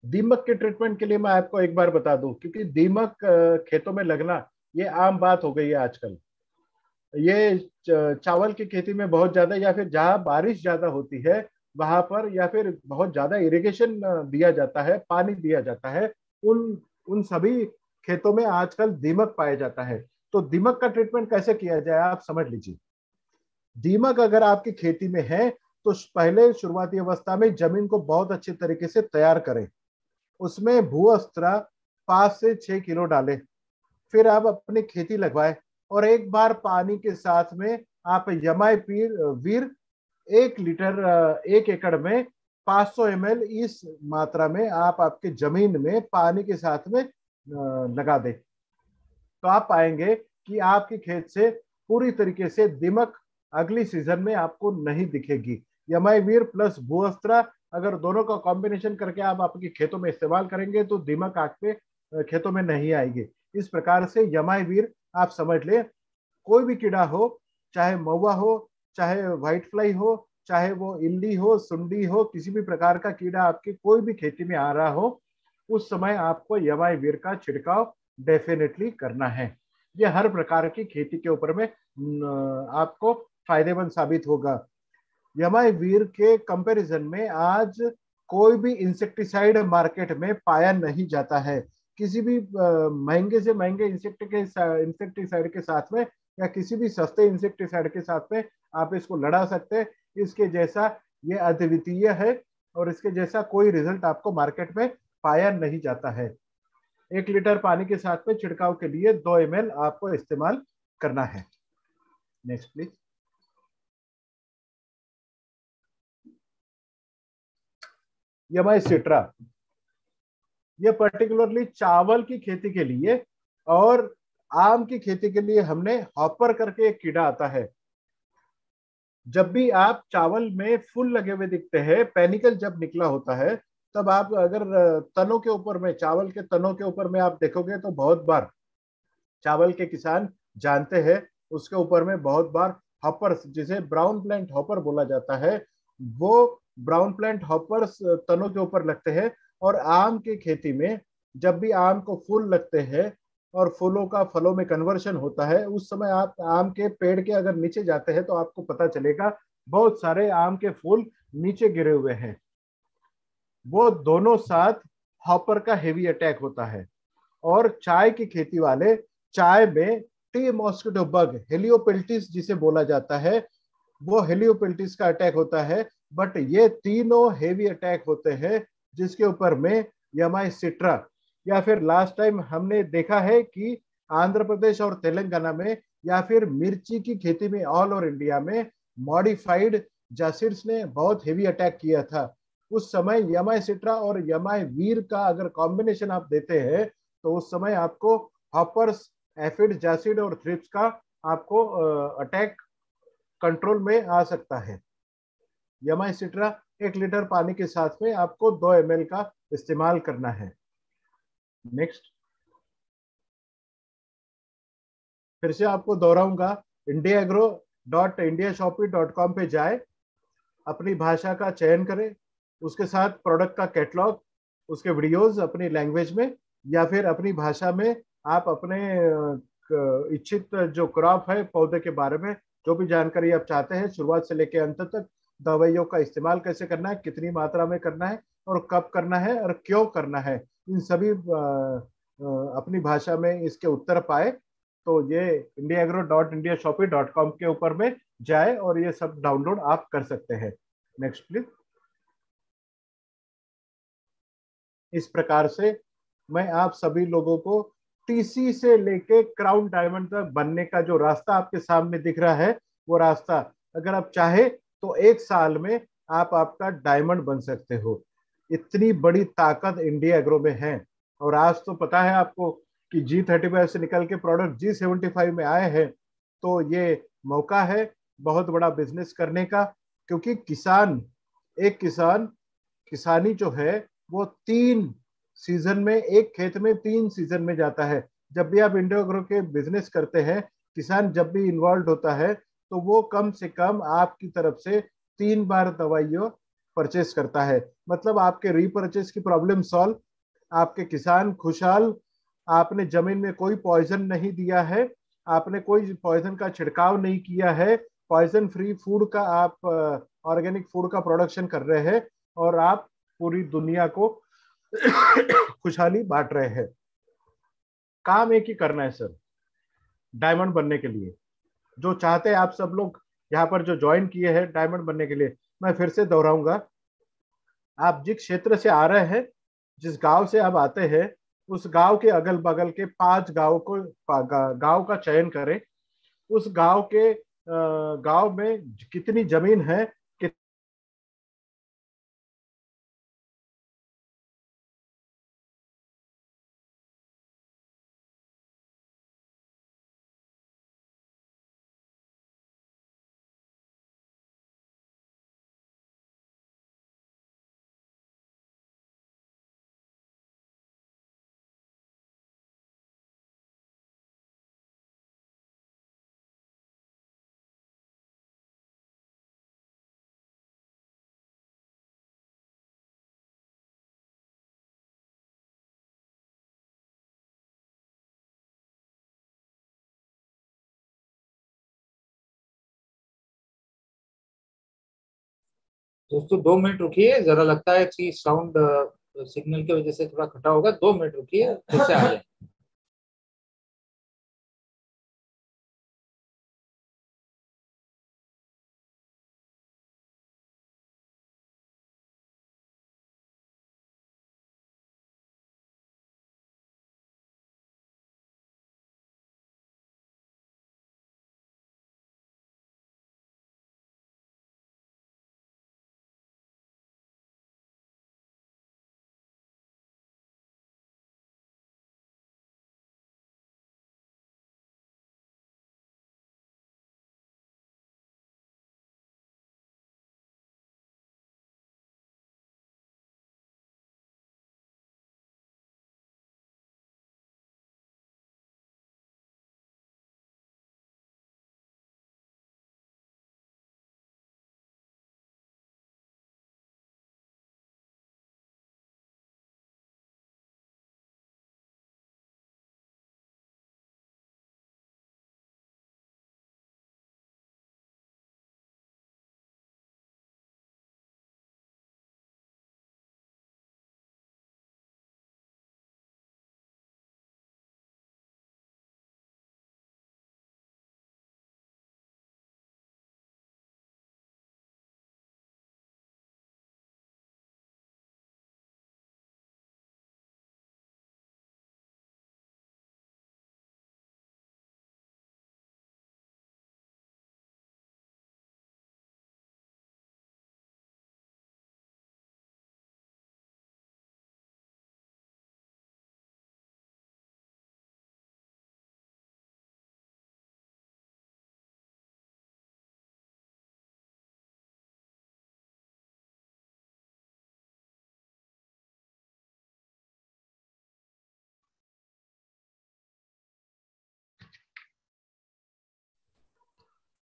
दीमक के ट्रीटमेंट के लिए मैं आपको एक बार बता दूं, क्योंकि दीमक खेतों में लगना ये आम बात हो गई है आजकल। ये चावल की खेती में बहुत ज्यादा, या फिर जहाँ बारिश ज्यादा होती है वहां पर, या फिर बहुत ज्यादा इरिगेशन दिया जाता है, पानी दिया जाता है, उन उन सभी खेतों में आजकल दीमक पाया जाता है। तो दीमक का ट्रीटमेंट कैसे किया जाए आप समझ लीजिए। दीमक अगर आपकी खेती में है तो पहले शुरुआती अवस्था में जमीन को बहुत अच्छे तरीके से तैयार करें, उसमें भूअस्त्रा 5 से 6 किलो डालें, फिर आप अपनी खेती लगवाए, और एक बार पानी के साथ में आप यमाई वीर 1 लीटर 1 एकड़ में 500 ml इस मात्रा में आप आपके जमीन में पानी के साथ में लगा दें, तो आप पाएंगे कि आपकी खेत से पूरी तरीके से दीमक अगली सीजन में आपको नहीं दिखेगी। यमाई वीर प्लस भूअस्त्रा अगर दोनों का कॉम्बिनेशन करके आप आपके खेतों में इस्तेमाल करेंगे तो दीमक आपके खेतों में नहीं आएगी। इस प्रकार से यमाई वीर आप समझ ले, कोई भी कीड़ा हो, चाहे महुआ हो, चाहे व्हाइट फ्लाई हो, चाहे वो इल्ली हो, सुंडी हो, किसी भी प्रकार का कीड़ा आपकी कोई भी खेती में आ रहा हो, उस समय आपको यमाई वीर का छिड़काव डेफिनेटली करना है। ये हर प्रकार की खेती के ऊपर में आपको फायदेमंद साबित होगा। यमाई वीर के कंपैरिजन में आज कोई भी इंसेक्टिसाइड मार्केट में पाया नहीं जाता है। किसी भी महंगे से महंगे इंसेक्टिसाइड के साथ में, या किसी भी सस्ते इंसेक्टिसाइड के साथ में आप इसको लड़ा सकते हैं। इसके जैसा ये अद्वितीय है, और इसके जैसा कोई रिजल्ट आपको मार्केट में पाया नहीं जाता है। 1 लीटर पानी के साथ में छिड़काव के लिए 2 ml आपको इस्तेमाल करना है। Next please. यमाई सिट्रा, ये पर्टिकुलरली चावल की खेती के लिए और आम की खेती के लिए हमने हॉपर करके एक कीड़ा आता है। जब भी आप चावल में फूल लगे हुए दिखते हैं, पेनिकल जब निकला होता है, तब आप अगर तनों के ऊपर में, चावल के तनों के ऊपर में आप देखोगे तो बहुत बार चावल के किसान जानते हैं उसके ऊपर में बहुत बार हॉपर्स, जिसे ब्राउन प्लांट हॉपर बोला जाता है, वो ब्राउन प्लांट हॉपर्स तनों के ऊपर लगते हैं। और आम की खेती में जब भी आम को फूल लगते हैं और फूलों का फलों में कन्वर्शन होता है, उस समय आप आम के पेड़ के अगर नीचे जाते हैं तो आपको पता चलेगा बहुत सारे आम के फूल नीचे गिरे हुए हैं। वो दोनों साथ हॉपर का हेवी अटैक होता है। और चाय की खेती वाले, चाय में टी मॉस्किटो बग, हेलियोपेल्टिस जिसे बोला जाता है, वो हेलियोपेल्टिस का अटैक होता है। बट ये तीनों हेवी अटैक होते हैं जिसके ऊपर में यमाई सिट्रा, या फिर लास्ट टाइम हमने देखा है कि आंध्र प्रदेश और तेलंगाना में, या फिर मिर्ची की खेती में ऑल ओवर इंडिया में मॉडिफाइड जासिड्स ने बहुत हेवी अटैक किया था। उस समय यमाई सिट्रा और यमाई वीर का अगर कॉम्बिनेशन आप देते हैं तो उस समय आपको हॉपर्स, एफिड, जासिड और थ्रिप्स का आपको अटैक कंट्रोल में आ सकता है। यमाई सिट्रा 1 लीटर पानी के साथ में आपको 2 ml का इस्तेमाल करना है। नेक्स्ट, फिर से आपको दोहराऊंगा, indiaagro.indiashopee.com पे जाए, अपनी भाषा का चयन करें, उसके साथ प्रोडक्ट का कैटलॉग, उसके वीडियोस अपनी लैंग्वेज में या फिर अपनी भाषा में आप अपने इच्छित जो क्रॉप है, पौधे के बारे में जो भी जानकारी आप चाहते हैं, शुरुआत से लेकर अंत तक, दवाइयों का इस्तेमाल कैसे करना है, कितनी मात्रा में करना है और कब करना है और क्यों करना है, इन सभी अपनी भाषा में इसके उत्तर पाए। तो ये indiaagro.indiashopee.com के ऊपर में जाए और ये सब डाउनलोड आप कर सकते हैं। Next please. इस प्रकार से मैं आप सभी लोगों को टीसी से लेके क्राउन डायमंड तक बनने का जो रास्ता आपके सामने दिख रहा है, वो रास्ता अगर आप चाहे तो 1 साल में आप आपका डायमंड बन सकते हो। इतनी बड़ी ताकत इंडिया एग्रो में है। और आज तो पता है आपको कि G35 से निकल के प्रोडक्ट G75 में आए हैं। तो ये मौका है बहुत बड़ा बिजनेस करने का, क्योंकि एक किसान किसानी जो है वो 3 सीजन में, एक खेत में 3 सीजन में जाता है। जब भी आप इंडिया एग्रो के बिजनेस करते हैं, किसान जब भी इन्वॉल्व होता है तो वो कम से कम आपकी तरफ से 3 बार दवाइयों परचेस करता है। मतलब आपके रीपरचेस की प्रॉब्लम सॉल्व, आपके किसान खुशहाल, आपने जमीन में कोई पॉइजन नहीं दिया है, आपने कोई पॉइजन का छिड़काव नहीं किया है, पॉइजन फ्री फूड का आप ऑर्गेनिक फूड का प्रोडक्शन कर रहे हैं और आप पूरी दुनिया को खुशहाली बांट रहे हैं। काम एक ही करना है सर, डायमंड बनने के लिए। जो चाहते हैं आप सब लोग यहाँ पर जो ज्वाइन किए हैं डायमंड बनने के लिए, मैं फिर से दोहराऊंगा, आप जिस क्षेत्र से आ रहे हैं, जिस गांव से आप आते हैं, उस गांव के अगल बगल के 5 गांव को गांव का चयन करें। उस गांव में कितनी जमीन है, दोस्तों 2 मिनट रुकिए, जरा लगता है कि साउंड सिग्नल की वजह से थोड़ा कटा होगा। 2 मिनट रुकिए, फिर से आ जाए।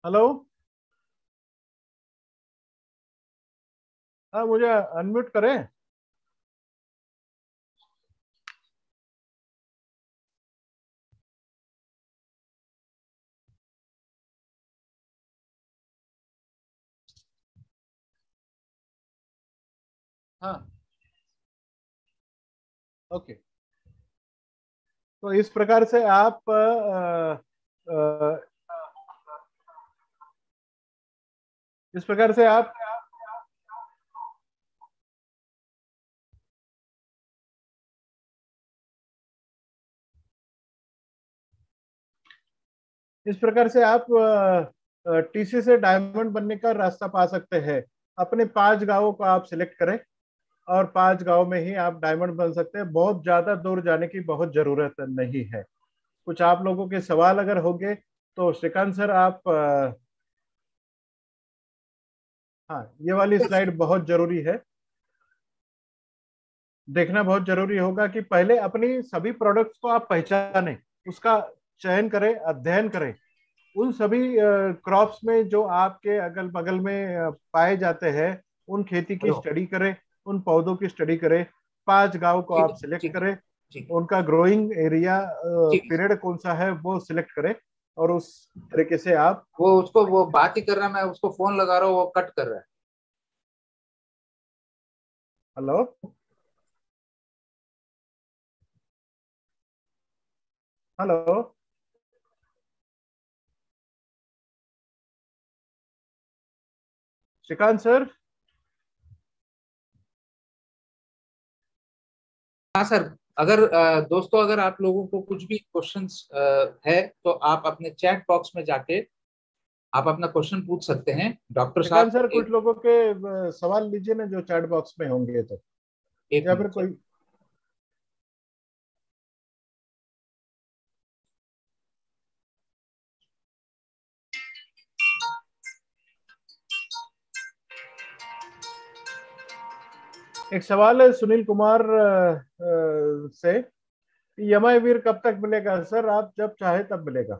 हेलो। हाँ, मुझे अनम्यूट करें। हाँ, ओके। तो इस प्रकार से आप अ, इस प्रकार से आप इस प्रकार से आप टीसी से डायमंड बनने का रास्ता पा सकते हैं। अपने 5 गांवों को आप सिलेक्ट करें और 5 गांव में ही आप डायमंड बन सकते हैं। बहुत ज्यादा दूर जाने की बहुत जरूरत नहीं है। कुछ आप लोगों के सवाल अगर होंगे तो श्रीकांत सर आप हाँ, ये वाली स्लाइड बहुत जरूरी है, देखना बहुत जरूरी होगा कि पहले अपनी सभी प्रोडक्ट्स को आप पहचानें, उसका चयन करें, अध्ययन करें। उन सभी क्रॉप्स में जो आपके अगल बगल में पाए जाते हैं, उन खेती की हेलो। स्टडी करें, उन पौधों की स्टडी करें। 5 गांव को ठीक आप है, सिलेक्ट ठीक है, करें, ठीक है, उनका ग्रोइंग एरिया ठीक है। पीरियड कौन सा है वो सिलेक्ट करें, और उस तरीके से आप वो उसको वो बात ही कर रहा है, मैं उसको फोन लगा रहा हूँ, वो कट कर रहा है। Hello hello Srikanth sir. हाँ सर। अगर दोस्तों, अगर आप लोगों को कुछ भी क्वेश्चंस है तो आप अपने चैट बॉक्स में जाके आप अपना क्वेश्चन पूछ सकते हैं डॉक्टर श्रीकांत साहब। सर, कुछ लोगों के सवाल लीजिए ना जो चैट बॉक्स में होंगे तो, एक या फिर मिनट सर। कोई। एक सवाल है सुनील कुमार से, यमाई वीर कब तक मिलेगा? सर आप जब चाहे तब मिलेगा।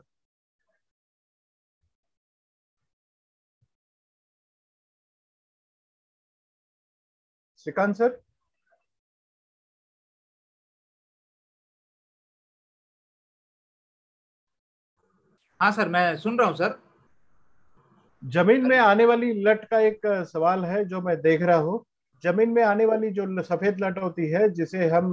श्रीकांत सर, हाँ सर, मैं सुन रहा हूँ सर। जमीन में आने वाली लट का एक सवाल है जो मैं देख रहा हूँ। जमीन में आने वाली जो सफेद लट होती है, जिसे हम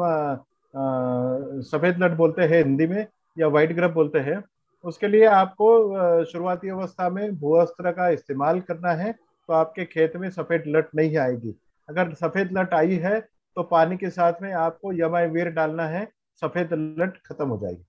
सफेद लट बोलते हैं हिंदी में, या व्हाइट ग्रब बोलते हैं, उसके लिए आपको शुरुआती अवस्था में भूअस्त्र का इस्तेमाल करना है, तो आपके खेत में सफेद लट नहीं आएगी। अगर सफेद लट आई है तो पानी के साथ में आपको यमाई वीर डालना है, सफेद लट खत्म हो जाएगी।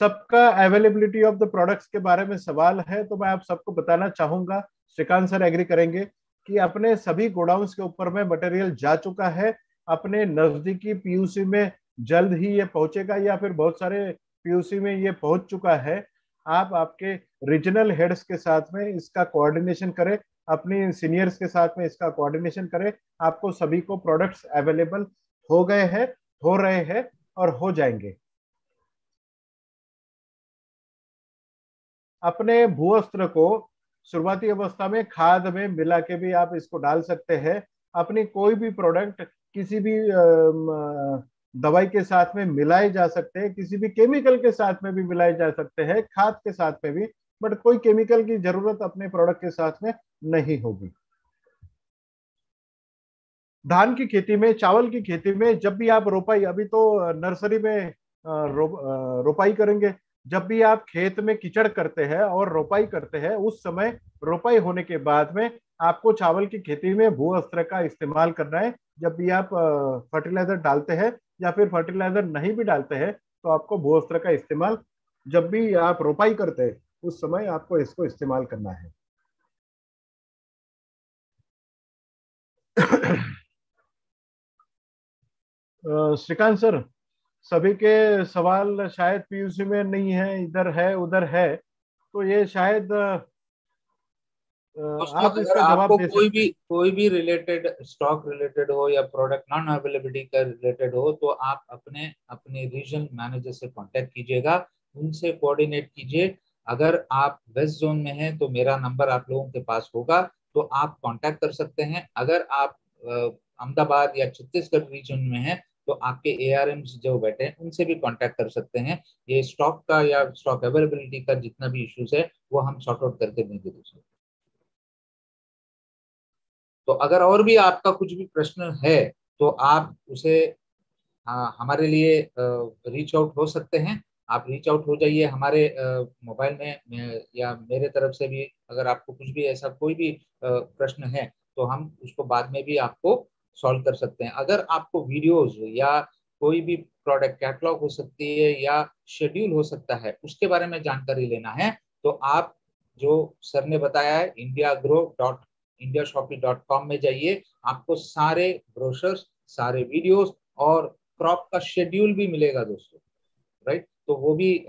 सबका अवेलेबिलिटी ऑफ द प्रोडक्ट्स के बारे में सवाल है, तो मैं आप सबको बताना चाहूंगा, श्रीकांत सर एग्री करेंगे, कि अपने सभी गोडाउन्स के ऊपर में मटेरियल जा चुका है। अपने नजदीकी पीयूसी में जल्द ही ये पहुंचेगा, या फिर बहुत सारे पीयूसी में ये पहुंच चुका है। आप आपके रीजनल हेड्स के साथ में इसका कोऑर्डिनेशन करें, अपनी सीनियर्स के साथ में इसका कोऑर्डिनेशन करें। आपको सभी को प्रोडक्ट्स अवेलेबल हो गए हैं, हो रहे हैं, और हो जाएंगे। अपने भूअस्त्र को शुरुआती अवस्था में खाद में मिला के भी आप इसको डाल सकते हैं। अपनी कोई भी प्रोडक्ट किसी भी दवाई के साथ में मिलाए जा सकते हैं, किसी भी केमिकल के साथ में भी मिलाए जा सकते हैं, खाद के साथ में भी, बट कोई केमिकल की जरूरत अपने प्रोडक्ट के साथ में नहीं होगी। धान की खेती में, चावल की खेती में, जब भी आप रोपाई, अभी तो नर्सरी में रोपाई करेंगे, जब भी आप खेत में कीचड़ करते हैं और रोपाई करते हैं, उस समय रोपाई होने के बाद में आपको चावल की खेती में भू अस्त्र का इस्तेमाल करना है। जब भी आप फर्टिलाइजर डालते हैं, या फिर फर्टिलाइजर नहीं भी डालते हैं, तो आपको भू अस्त्र का इस्तेमाल, जब भी आप रोपाई करते हैं उस समय आपको इसको इस्तेमाल करना है। श्रीकांत सर, सभी के सवाल शायद पीयूसी में नहीं है, इधर है उधर है, तो ये शायद दोस्तों, आप अगर इसका आपको जवाब दे कोई सकते भी हैं। कोई भी रिलेटेड स्टॉक रिलेटेड हो या प्रोडक्ट नॉन अवेलेबिलिटी का रिलेटेड हो, तो आप अपने अपने रीजन मैनेजर से कांटेक्ट कीजिएगा, उनसे कोऑर्डिनेट कीजिए। अगर आप वेस्ट जोन में हैं तो मेरा नंबर आप लोगों के पास होगा, तो आप कांटेक्ट कर सकते हैं। अगर आप अहमदाबाद या छत्तीसगढ़ रीजन में हैं तो आपके एआरएम जो बैठे हैं उनसे भी कांटेक्ट कर सकते हैं। ये स्टॉक का या स्टॉक अवेलेबिलिटी का जितना भी इश्यूज है वो हम सॉर्ट आउट करके देंगे दोस्तों। तो अगर और भी आपका कुछ भी प्रश्न है तो आप उसे हमारे लिए रीच आउट हो सकते हैं। आप रीच आउट हो जाइए हमारे मोबाइल में या मेरे तरफ से भी, अगर आपको कुछ भी ऐसा कोई भी प्रश्न है तो हम उसको बाद में भी आपको सॉल्व कर सकते हैं। अगर आपको वीडियोस या कोई भी प्रोडक्ट कैटलॉग हो सकती है या शेड्यूल हो सकता है, उसके बारे में जानकारी लेना है, तो आप जो सर ने बताया है indiagrow.indiashopee.com में जाइए। आपको सारे ब्रोशर्स, सारे वीडियोस और क्रॉप का शेड्यूल भी मिलेगा दोस्तों, राइट। तो वो भी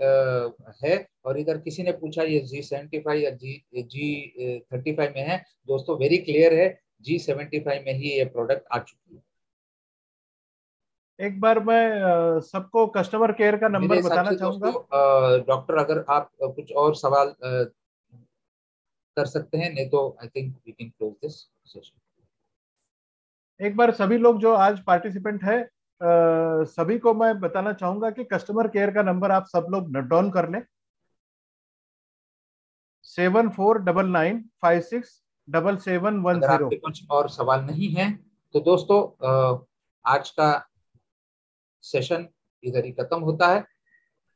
है। और इधर किसी ने पूछा ये G75 या G35 में है, दोस्तों वेरी क्लियर है, G75 में ही ये प्रोडक्ट आ चुकी है। एक बार मैं सबको कस्टमर केयर का मेरे नंबर हिसाब बताना से चाहूंगा। दोस्तों डॉक्टर, अगर आप कुछ और सवाल कर सकते हैं, नहीं तो I think we can close this session. एक बार सभी लोग जो आज पार्टिसिपेंट है सभी को मैं बताना चाहूंगा कि कस्टमर केयर का नंबर आप सब लोग नोट डाउन कर लें। 7499567710। अगर आपके कुछ और सवाल नहीं है तो दोस्तों आज का सेशन इधर ही खत्म होता है।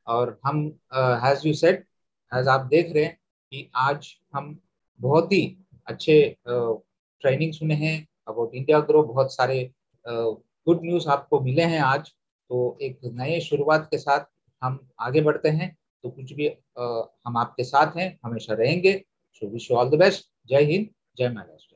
और हम हैज यू सेड, एज आप देख रहे हैं कि आज हम बहुत ही अच्छे ट्रेनिंग सुने हैं अबाउट इंडिया ग्रो। बहुत सारे गुड न्यूज़ आपको मिले हैं आज। तो एक नए शुरुआत के साथ हम आगे बढ़ते हैं। तो कुछ भी हम आपके साथ हैं, हमेशा रहेंगे। So wish you all the best. जय हिंद, जय महाराष्ट्र।